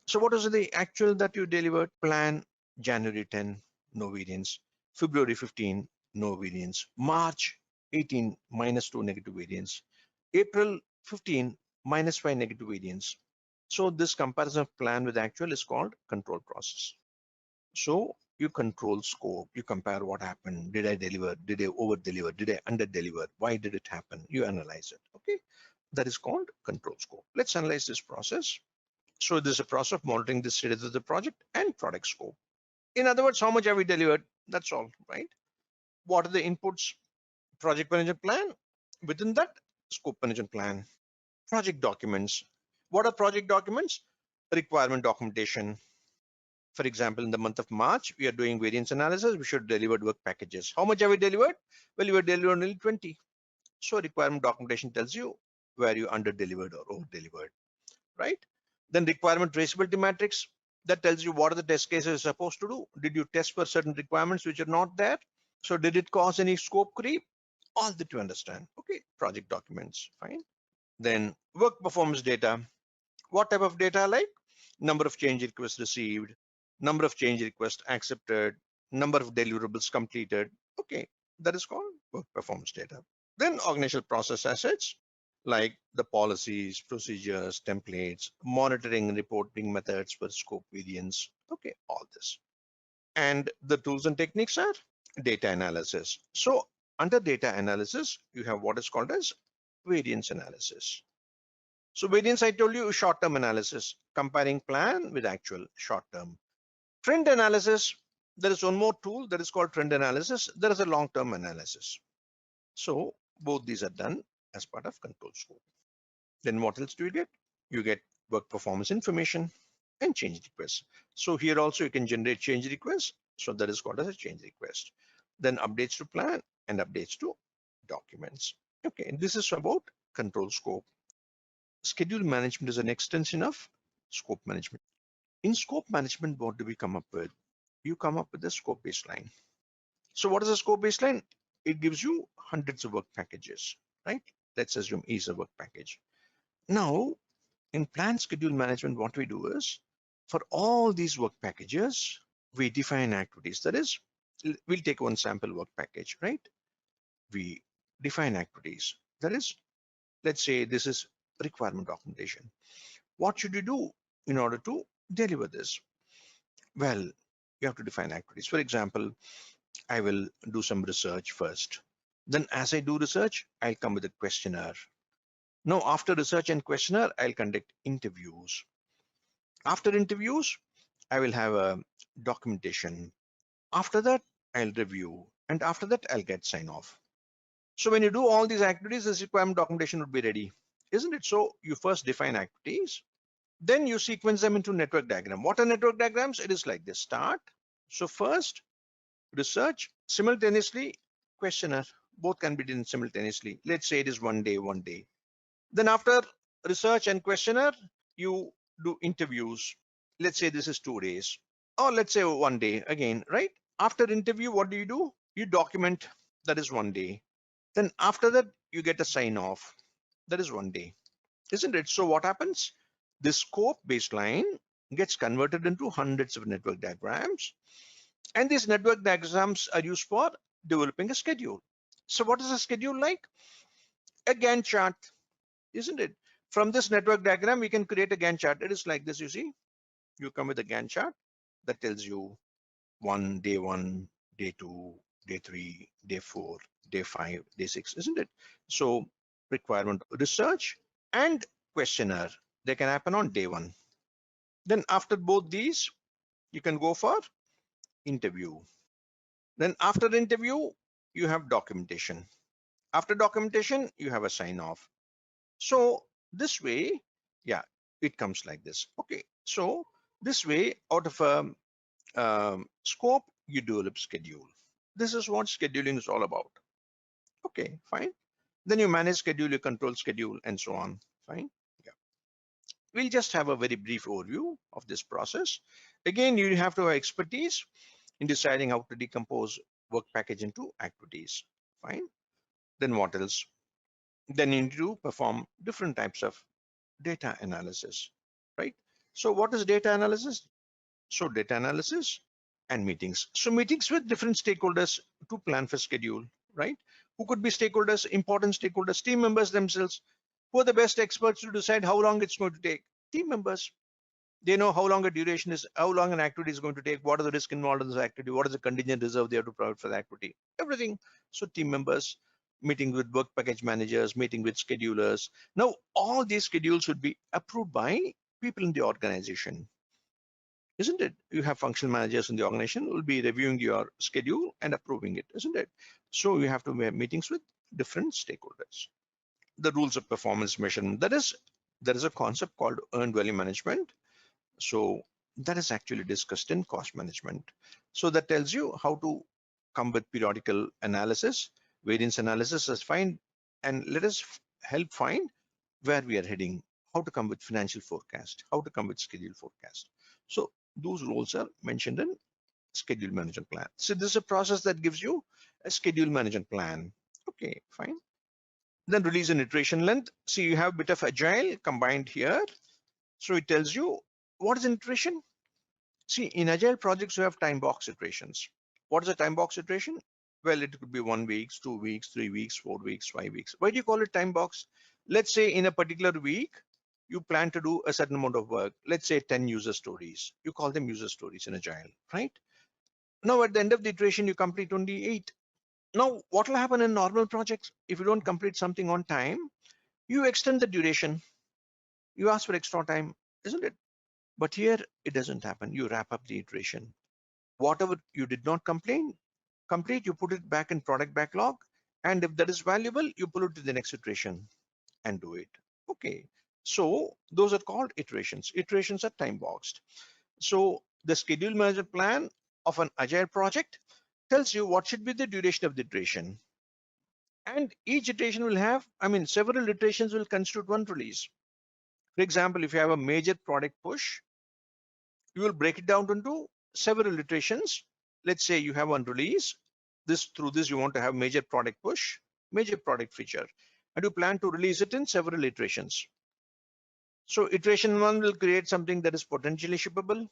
So what is the actual that you delivered? Plan January 10, no variance. February 15, no variance. March 18, -2 negative variance. April 15, -5 negative variance. So this comparison of plan with actual is called control process. So you control scope, you compare what happened. Did I deliver? Did I over deliver? Did I under deliver? Why did it happen? You analyze it. Okay, that is called control scope. Let's analyze this process. So this is a process of monitoring the status of the project and product scope. In other words, how much have we delivered? That's all, right? What are the inputs? Project management plan. Within that, scope management plan. Project documents. What are project documents? Requirement documentation. For example, in the month of March, we are doing variance analysis. We should deliver work packages. How much have we delivered? Well, we have delivered only 20. So requirement documentation tells you where you under delivered or over delivered, right? Then requirement traceability matrix, that tells you what are the test cases you're supposed to do. Did you test for certain requirements which are not there? So did it cause any scope creep? All that you understand. Okay, project documents, fine. Then work performance data. What type of data? Like number of change requests received, number of change requests accepted, number of deliverables completed. Okay, that is called work performance data. Then organizational process assets like the policies, procedures, templates, monitoring and reporting methods for scope variance. Okay, all this. And the tools and techniques are data analysis. So under data analysis, you have what is called as variance analysis. So variance, I told you, short-term analysis, comparing plan with actual short-term. Trend analysis, there is one more tool that is called trend analysis. There is a long-term analysis. So both these are done as part of control scope. Then what else do you get? You get work performance information and change requests. So here also you can generate change requests. So that is called as a change request. Then updates to plan and updates to documents. Okay, this is about control scope. Schedule management is an extension of scope management. In scope management, what do we come up with? You come up with a scope baseline. So what is a scope baseline? It gives you hundreds of work packages, right? Let's assume E is a work package. Now, in plan schedule management, what we do is for all these work packages, we define activities. That is, we'll take one sample work package, right? We define activities. That is, let's say this is requirement documentation. What should you do in order to deliver this? Well, you have to define activities. For example, I will do some research first. Then as I do research, I'll come with a questionnaire. Now, after research and questionnaire, I'll conduct interviews. After interviews, I will have a documentation. After that, I'll review. And after that, I'll get sign off. So when you do all these activities, this requirement documentation would be ready, isn't it? So you first define activities, then you sequence them into network diagram. What are network diagrams? It is like this: start. So first, research, simultaneously questionnaire. Both can be done simultaneously. Let's say it is 1 day, 1 day. Then after research and questionnaire, you do interviews. Let's say this is 2 days, or let's say 1 day again, right? After interview, what do? You document. That is 1 day. Then after that, you get a sign off. That is 1 day, isn't it? So what happens? This scope baseline gets converted into hundreds of network diagrams. And these network diagrams are used for developing a schedule. So what is a schedule like? A Gantt chart, isn't it? From this network diagram, we can create a Gantt chart. It is like this, you see. You come with a Gantt chart that tells you day one, day two, day three, day four, day five, day six, isn't it? So requirement research and questionnaire, they can happen on day one. Then after both these, you can go for interview. Then after interview, you have documentation. After documentation, you have a sign off. So this way, yeah, it comes like this. Okay, so this way, out of a scope, you develop schedule. This is what scheduling is all about. Okay, fine. Then you manage schedule, you control schedule, and so on. Fine. Yeah. We'll just have a very brief overview of this process. Again, you have to have expertise in deciding how to decompose work package into activities. Fine. Then what else? Then you need to perform different types of data analysis, right? So what is data analysis? So data analysis and meetings. So meetings with different stakeholders to plan for schedule, right? Who could be stakeholders? Important stakeholders, team members themselves. Who are the best experts to decide how long it's going to take? Team members. They know how long a duration is, how long an activity is going to take, what are the risks involved in this activity, what is the contingent reserve they have to provide for the activity, everything. So team members, meeting with work package managers, meeting with schedulers. Now, all these schedules should be approved by people in the organization, isn't it? You have functional managers in the organization who will be reviewing your schedule and approving it, isn't it? So you have to have meetings with different stakeholders. The rules of performance measurement, there is a concept called earned value management. So that is actually discussed in cost management. So that tells you how to come with periodical analysis, variance analysis as find, and let us help find where we are heading, how to come with financial forecast, how to come with schedule forecast. So those roles are mentioned in schedule management plan. So this is a process that gives you a schedule management plan. Okay, fine. Then release and iteration length. See, you have a bit of agile combined here. So it tells you what is an iteration. See, in agile projects, you have time box iterations. What is a time box iteration? Well, it could be 1 week, 2 weeks, 3 weeks, 4 weeks, 5 weeks. Why do you call it time box? Let's say in a particular week, you plan to do a certain amount of work. Let's say 10 user stories. You call them user stories in agile, right? Now, at the end of the iteration, you complete only 8. Now, what will happen in normal projects? If you don't complete something on time, you extend the duration. You ask for extra time, isn't it? But here, it doesn't happen. You wrap up the iteration. Whatever you did not complete, you put it back in product backlog. And if that is valuable, you pull it to the next iteration and do it. Okay. So those are called iterations. Iterations are time boxed. So the schedule management plan of an agile project tells you what should be the duration of the iteration. And each iteration will have, several iterations will constitute one release. For example, if you have a major product push, you will break it down into several iterations. Let's say you have one release. Through this, you want to have major product push, major product feature, and you plan to release it in several iterations. So iteration 1 will create something that is potentially shippable.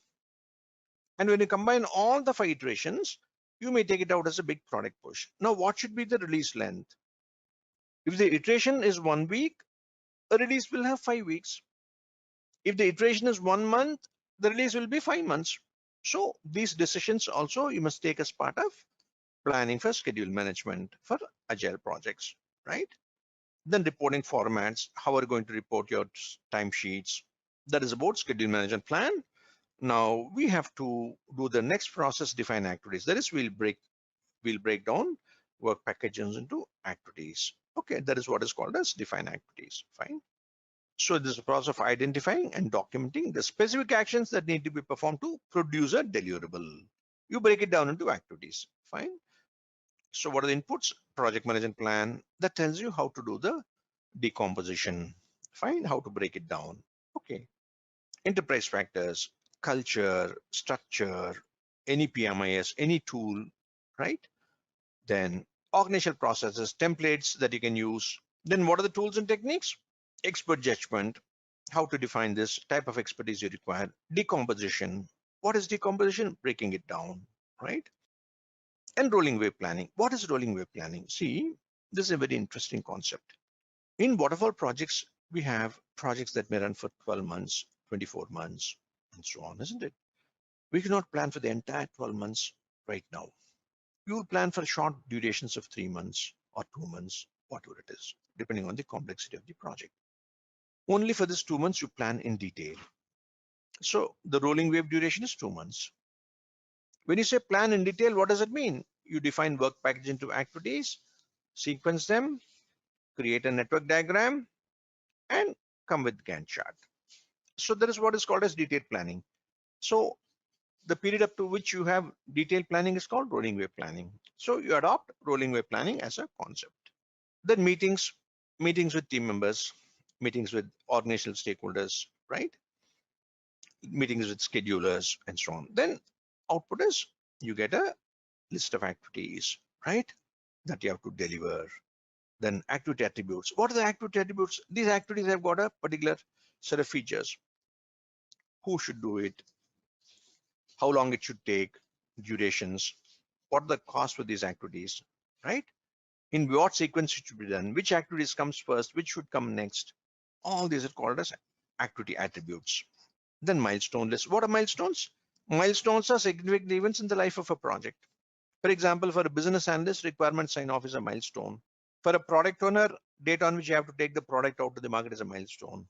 And when you combine all the 5 iterations, you may take it out as a big product push. Now, what should be the release length? If the iteration is 1 week, a release will have 5 weeks. If the iteration is 1 month, the release will be 5 months. So these decisions also you must take as part of planning for schedule management for agile projects, right? Then reporting formats, how are you going to report your timesheets? That is about schedule management plan. Now we have to do the next process, define activities. That is, we'll break down work packages into activities. Okay, that is what is called as define activities. Fine. So this is a process of identifying and documenting the specific actions that need to be performed to produce a deliverable. You break it down into activities. Fine. So what are the inputs? Project management plan that tells you how to do the decomposition. Fine. How to break it down. Okay. Enterprise factors, culture, structure, any PMIS, any tool, right? Then organizational processes, templates that you can use. Then what are the tools and techniques? Expert judgment, how to define this type of expertise you require. Decomposition, what is decomposition? Breaking it down, right? And rolling wave planning. What is rolling wave planning? See, this is a very interesting concept. In waterfall projects, we have projects that may run for 12 months, 24 months, and so on, isn't it? We cannot plan for the entire 12 months right now. You will plan for short durations of 3 months or 2 months, whatever it is, depending on the complexity of the project. Only for this 2 months you plan in detail. So the rolling wave duration is 2 months. When you say plan in detail, what does it mean? You define work package into activities, sequence them, create a network diagram, and come with Gantt chart. So that is what is called as detailed planning. So the period up to which you have detailed planning is called rolling wave planning. So you adopt rolling wave planning as a concept. Then meetings with team members, meetings with organizational stakeholders, right? Meetings with schedulers and so on. Then output is you get a list of activities, right? That you have to deliver. Then activity attributes. What are the activity attributes? These activities have got a particular set of features. Who should do it? How long it should take? Durations. What are the costs for these activities, right? In what sequence it should be done? Which activities comes first? Which should come next? All these are called as activity attributes. Then milestone list. What are milestones? Milestones are significant events in the life of a project. For example, for a business analyst, requirement sign off is a milestone. For a product owner, date on which you have to take the product out to the market is a milestone.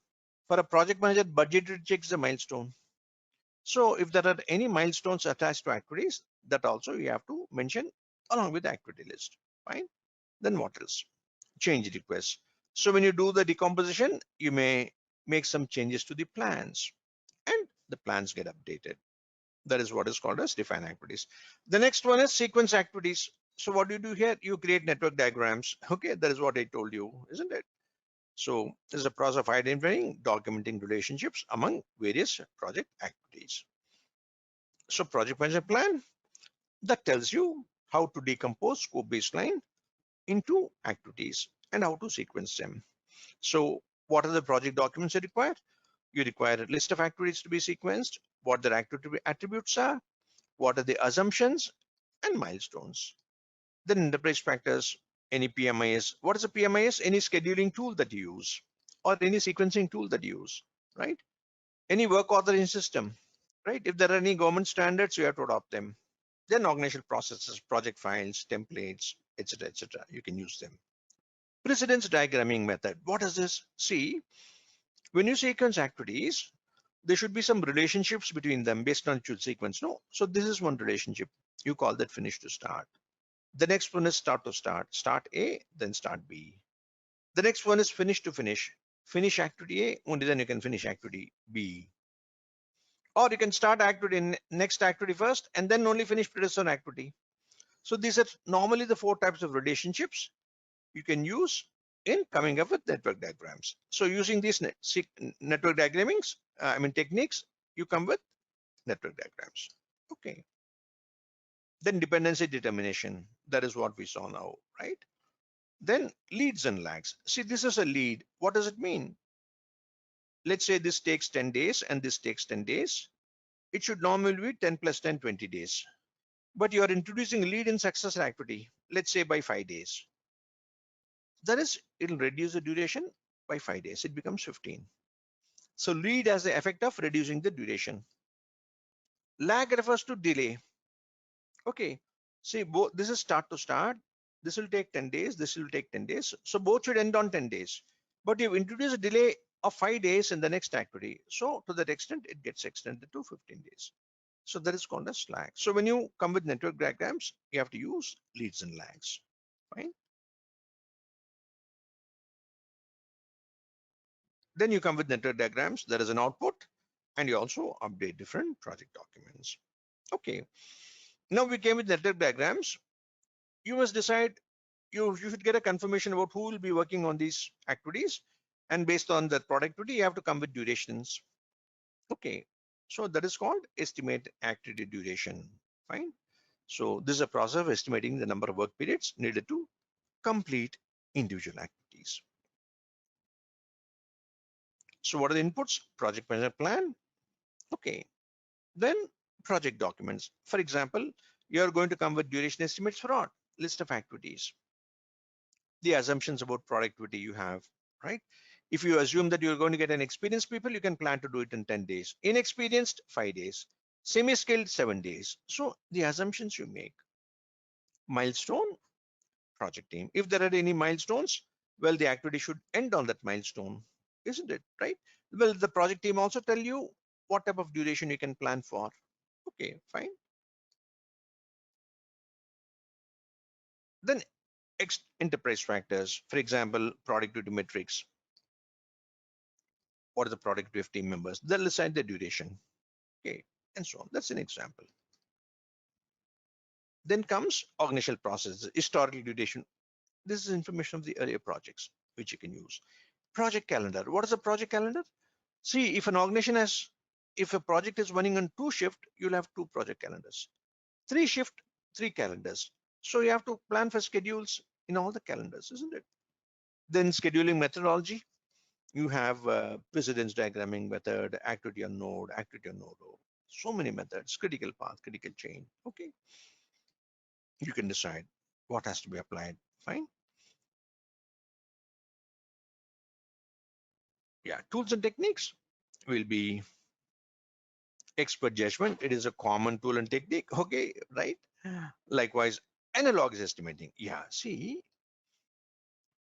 For a project manager, budgetary check is a milestone. So if there are any milestones attached to activities, that also you have to mention along with the activity list. Fine. Then what else? Change requests. So when you do the decomposition, you may make some changes to the plans and the plans get updated. That is what is called as define activities. The next one is sequence activities. So what do you do here? You create network diagrams. Okay, that is what I told you, isn't it? So this is a process of identifying, documenting relationships among various project activities. So project management plan that tells you how to decompose scope baseline into activities and how to sequence them. So what are the project documents you require? You require a list of activities to be sequenced, what their activity attributes are, what are the assumptions and milestones. Then enterprise factors, any PMIS. What is a PMIS? Any scheduling tool that you use or any sequencing tool that you use, right? Any work authorization system, right? If there are any government standards, you have to adopt them. Then organizational processes, project files, templates, etc., etc. You can use them. Precedence diagramming method. What is this? See, when you sequence activities, there should be some relationships between them based on should sequence. No, so this is one relationship. You call that finish to start. The next one is start to start. Start A, then start B. The next one is finish to finish. Finish activity A, only then you can finish activity B. Or you can start activity in next activity first and then only finish predecessor activity. So these are normally the 4 types of relationships you can use in coming up with network diagrams. So using these network diagrammings, techniques, you come with network diagrams. Okay. Then dependency determination. That is what we saw now, right? Then leads and lags. See, this is a lead. What does it mean? Let's say this takes 10 days and this takes 10 days. It should normally be 10 plus 10, 20 days. But you are introducing lead in success activity, let's say by 5 days. That is, it'll reduce the duration by 5 days. It becomes 15. So lead has the effect of reducing the duration. Lag refers to delay. Okay. See, both this is start to start. This will take 10 days. This will take 10 days. So both should end on 10 days. But you've introduced a delay of 5 days in the next activity. So to that extent, it gets extended to 15 days. So that is called as lag. So when you come with network diagrams, you have to use leads and lags. Fine. Then you come with network diagrams. There is an output, and you also update different project documents. Okay. Now we came with network diagrams. You must decide, you should get a confirmation about who will be working on these activities. And based on that productivity, you have to come with durations. Okay. So that is called estimate activity duration. Fine. So this is a process of estimating the number of work periods needed to complete individual activities. So what are the inputs? Project management plan. Okay. Then project documents. For example, you're going to come with duration estimates for what? List of activities. The assumptions about productivity you have, right? If you assume that you're going to get an experienced people, you can plan to do it in 10 days. Inexperienced, 5 days. Semi-skilled, 7 days. So the assumptions you make. Milestone, project team. If there are any milestones, well, the activity should end on that milestone, isn't it, right? Well, the project team also tell you what type of duration you can plan for. Okay, fine. Then enterprise factors, for example, productivity metrics. What are the productivity of team members? They'll decide the duration. Okay, and so on. That's an example. Then comes organizational processes, historical duration. This is information of the earlier projects, which you can use. Project calendar. What is a project calendar? See, if an organization has, if a project is running on 2 shift, you'll have 2 project calendars. 3 shift, 3 calendars. So you have to plan for schedules in all the calendars, isn't it? Then scheduling methodology. You have precedence diagramming method, activity on node, activity on node. So many methods, critical path, critical chain. Okay, you can decide what has to be applied. Fine. Yeah, tools and techniques will be expert judgment. It is a common tool and technique. Okay, right? Likewise, analogous estimating. Yeah, see,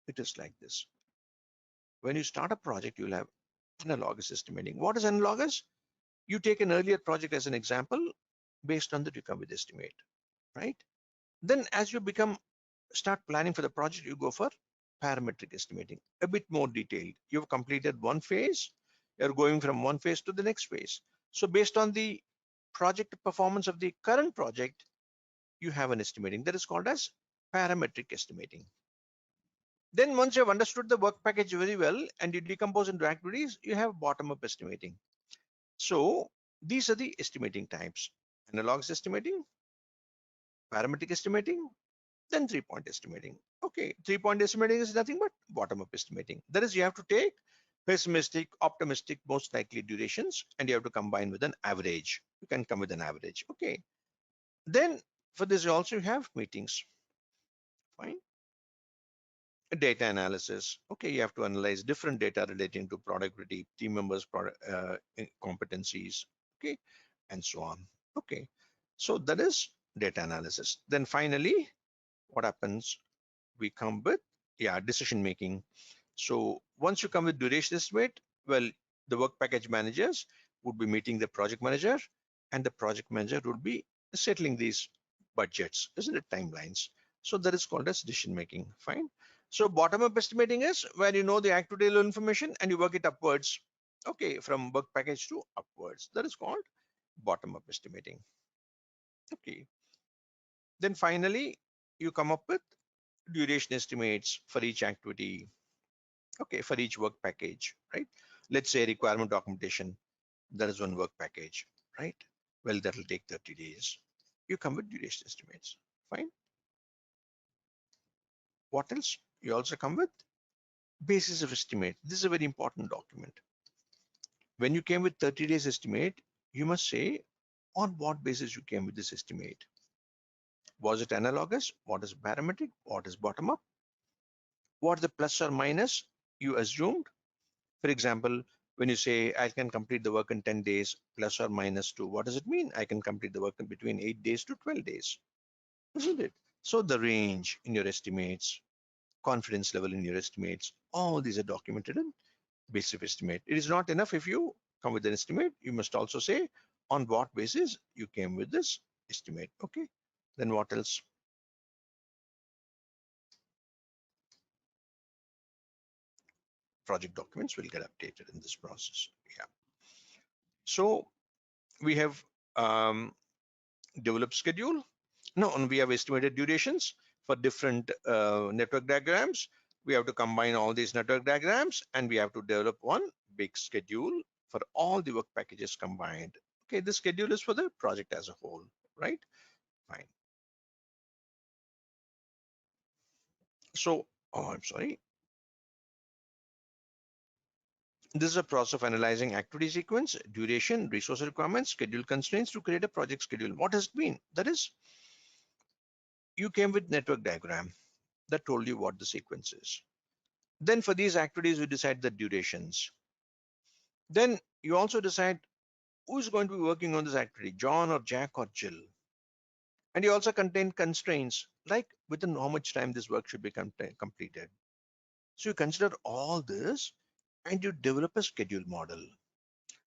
it is like this. When you start a project, you'll have analogous estimating. What is analogous? You take an earlier project as an example. Based on that, you come with estimate, right? Then as you start planning for the project, you go for parametric estimating, a bit more detailed. You've completed one phase, you're going from one phase to the next phase. So based on the project performance of the current project, you have an estimating that is called as parametric estimating. Then once you've understood the work package very well and you decompose into activities, you have bottom-up estimating. So these are the estimating types: analogous estimating, parametric estimating, then 3-point estimating. Okay, 3-point estimating is nothing but bottom-up estimating. That is, you have to take pessimistic, optimistic, most likely durations, and you have to combine with an average. You can come with an average. Okay. Then for this, you also have meetings. Fine. Data analysis. Okay, you have to analyze different data relating to productivity, team members' competencies. Okay, and so on. Okay, so that is data analysis. Then finally, what happens? We come with, yeah, decision making. So once you come with duration estimate, well, the work package managers would be meeting the project manager, and the project manager would be settling these budgets, isn't it, timelines? So that is called as decision making. Fine. So bottom up estimating is where you know the activity level information and you work it upwards. Okay, from work package to upwards. That is called bottom up estimating. Okay. Then finally, you come up with duration estimates for each activity. Okay, for each work package, right? Let's say requirement documentation, there is one work package, right? Well, that will take 30 days. You come with duration estimates. Fine. What else? You also come with basis of estimate. This is a very important document. When you came with 30 days estimate, you must say on what basis you came with this estimate. Was it analogous? What is parametric? What is bottom up? What the plus or minus you assumed? For example, when you say I can complete the work in 10 days plus or minus 2, what does it mean? I can complete the work in between 8 days to 12 days, isn't it? So the range in your estimates, confidence level in your estimates, all these are documented in basis of estimate. It is not enough if you come with an estimate. You must also say on what basis you came with this estimate. Okay. Then what else? Project documents will get updated in this process. Yeah. So we have developed schedule. No, and we have estimated durations for different network diagrams. We have to combine all these network diagrams and we have to develop one big schedule for all the work packages combined. Okay, the schedule is for the project as a whole, right? Fine. So, oh, I'm sorry. This is a process of analyzing activity sequence, duration, resource requirements, schedule constraints to create a project schedule. What does it mean? That is, you came with network diagram that told you what the sequence is. Then for these activities, you decide the durations. Then you also decide who's going to be working on this activity, John or Jack or Jill. And you also contain constraints like within how much time this work should be completed. So you consider all this and you develop a schedule model.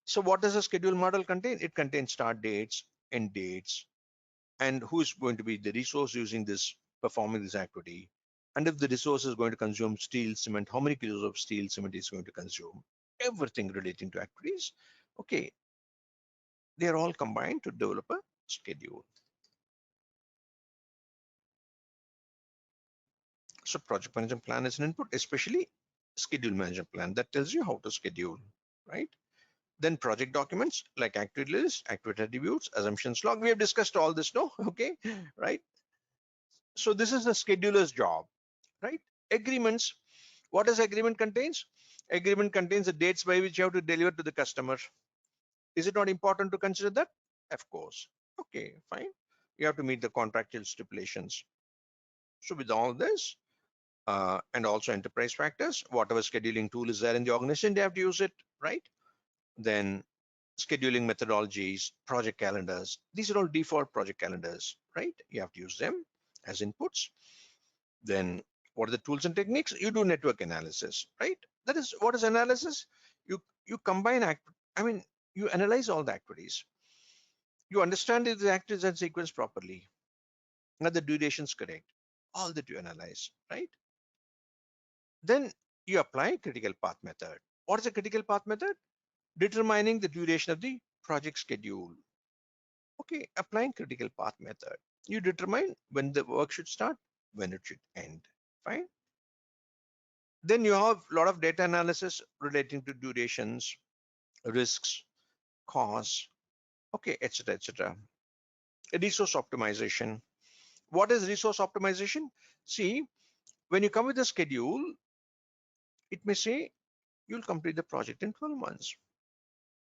So what does a schedule model contain? It contains start dates, end dates, and who's going to be the resource using this, performing this activity. And if the resource is going to consume steel, cement, how many kilos of steel, cement is going to consume? Everything relating to activities. Okay, they are all combined to develop a schedule. So project management plan is an input, especially schedule management plan that tells you how to schedule, right? Then project documents like activity list, activity attributes, assumptions log. We have discussed all this, no? Okay, right? So this is the scheduler's job, right? Agreements. What does agreement contains? Agreement contains the dates by which you have to deliver to the customer. Is it not important to consider that? Of course. Okay, fine. You have to meet the contractual stipulations. So with all this, and also enterprise factors, whatever scheduling tool is there in the organization, they have to use it, right? Then scheduling methodologies, project calendars. These are all default project calendars, right? You have to use them as inputs. Then what are the tools and techniques? You do network analysis, right? That is, what is analysis? You combine you analyze all the activities. You understand the activities and sequence properly. Now the duration is correct. All that you analyze, right? Then you apply critical path method. What is a critical path method? Determining the duration of the project schedule. Okay, applying critical path method. You determine when the work should start, when it should end. Fine. Then you have a lot of data analysis relating to durations, risks, costs, okay, etc., etc. Resource optimization. What is resource optimization? See, when you come with a schedule, it may say you'll complete the project in 12 months.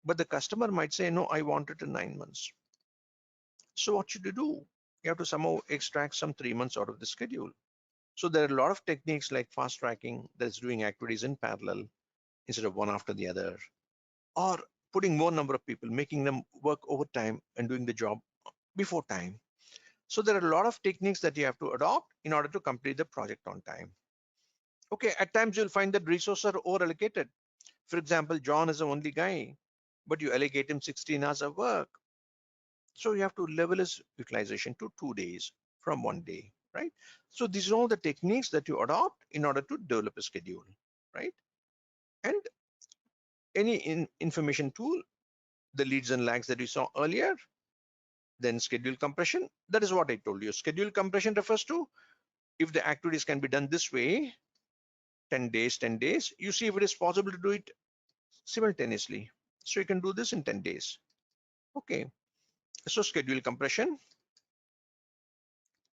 But the customer might say, no, I want it in 9 months. So what should you do? You have to somehow extract some 3 months out of the schedule. So there are a lot of techniques like fast tracking that's doing activities in parallel instead of one after the other, or putting more number of people, making them work overtime and doing the job before time. So there are a lot of techniques that you have to adopt in order to complete the project on time. Okay, at times you'll find that resources are over allocated. For example, John is the only guy, but you allocate him 16 hours of work. So you have to level his utilization to 2 days from 1 day, right? So these are all the techniques that you adopt in order to develop a schedule, right? And any information tool, the leads and lags that we saw earlier, then schedule compression. That is what I told you. Schedule compression refers to if the activities can be done this way, 10 days, 10 days, you see if it is possible to do it simultaneously. So you can do this in 10 days. Okay, so schedule compression.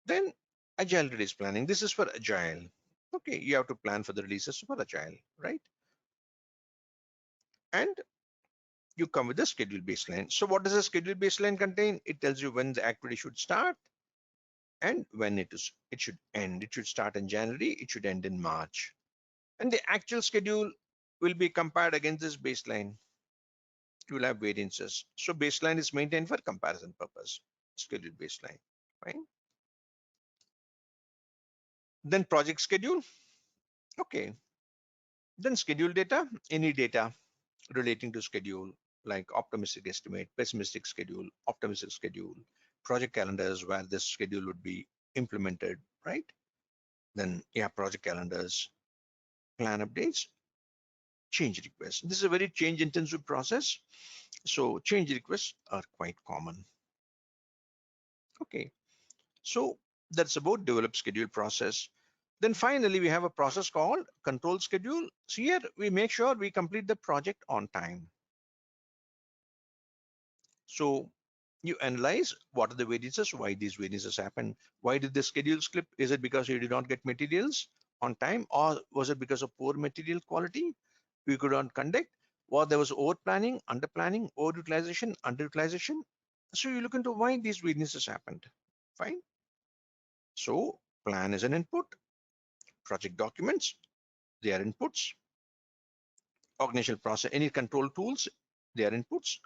Then agile release planning. This is for agile. Okay, you have to plan for the releases for agile, right? And you come with a schedule baseline. So what does a schedule baseline contain? It tells you when the activity should start and when it should end. It should start in January, it should end in March. And the actual schedule will be compared against this baseline. You will have variances. So baseline is maintained for comparison purpose, schedule baseline, fine. Then project schedule, okay. Then schedule data, any data relating to schedule, like optimistic estimate, pessimistic schedule, optimistic schedule, project calendars where this schedule would be implemented, right? Then yeah, project calendars, plan updates, change requests. This is a very change intensive process. So change requests are quite common. Okay, so that's about develop schedule process. Then finally, we have a process called control schedule. So here we make sure we complete the project on time. So you analyze what are the variances, why these variances happen, why did the schedule slip? Is it because you did not get materials on time, or was it because of poor material quality? We could not conduct, or there was over planning, under planning, overutilization, underutilization. So you look into why these variances happened. Fine. So plan is an input, project documents, they are inputs, organizational process, any control tools, they are inputs,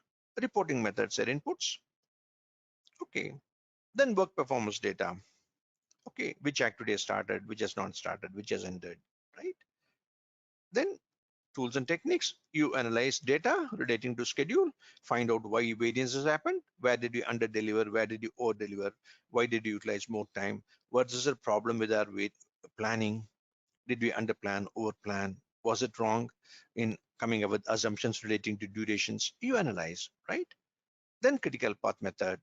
reporting methods are inputs. Okay. Then work performance data. Okay, which activity has started, which has not started, which has ended, right? Then tools and techniques, you analyze data relating to schedule, find out why variances happened, where did you under deliver, where did you over deliver, why did you utilize more time, what is the problem with our planning, did we under plan, over plan, was it wrong in coming up with assumptions relating to durations, you analyze, right? Then critical path method,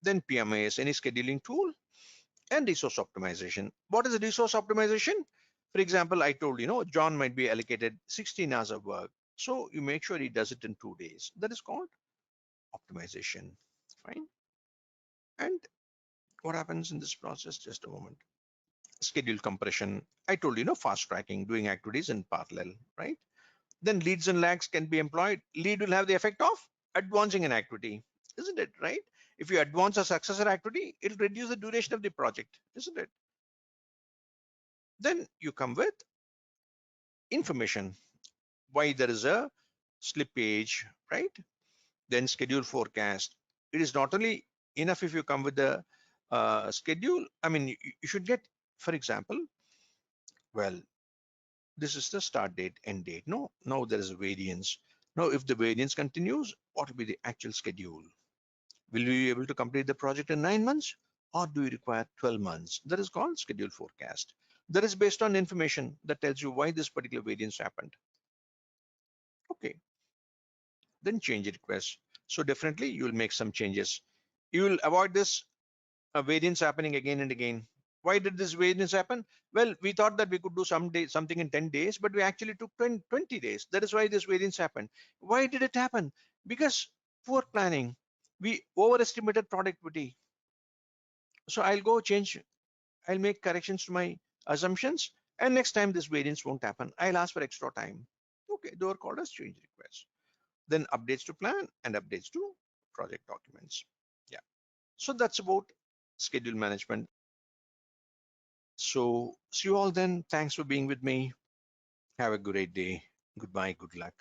then PMIS, any scheduling tool, and resource optimization. What is resource optimization? For example, I told John might be allocated 16 hours of work. So you make sure he does it in 2 days. That is called optimization. Fine. And what happens in this process? Just a moment. Schedule compression. I told fast tracking, doing activities in parallel, right? Then leads and lags can be employed. Lead will have the effect of advancing an activity, isn't it, right? If you advance a successor activity, it'll reduce the duration of the project, isn't it? Then you come with information, why there is a slippage, right? Then schedule forecast. It is not only enough if you come with the schedule. I mean, you should get, for example, well, this is the start date, end date. No, now there is a variance. Now, if the variance continues, what will be the actual schedule? Will we be able to complete the project in 9 months, or do we require 12 months? That is called schedule forecast. That is based on information that tells you why this particular variance happened. Okay. Then change request. So definitely you will make some changes. You will avoid this variance happening again and again. Why did this variance happen? Well, we thought that we could do something in 10 days, but we actually took 20 days. That is why this variance happened. Why did it happen? Because poor planning. We overestimated productivity. So I'll make corrections to my assumptions, and next time this variance won't happen. I'll ask for extra time. Okay, they are called as change requests. Then updates to plan and updates to project documents. Yeah. So that's about schedule management. So see you all then. Thanks for being with me. Have a great day. Goodbye. Good luck.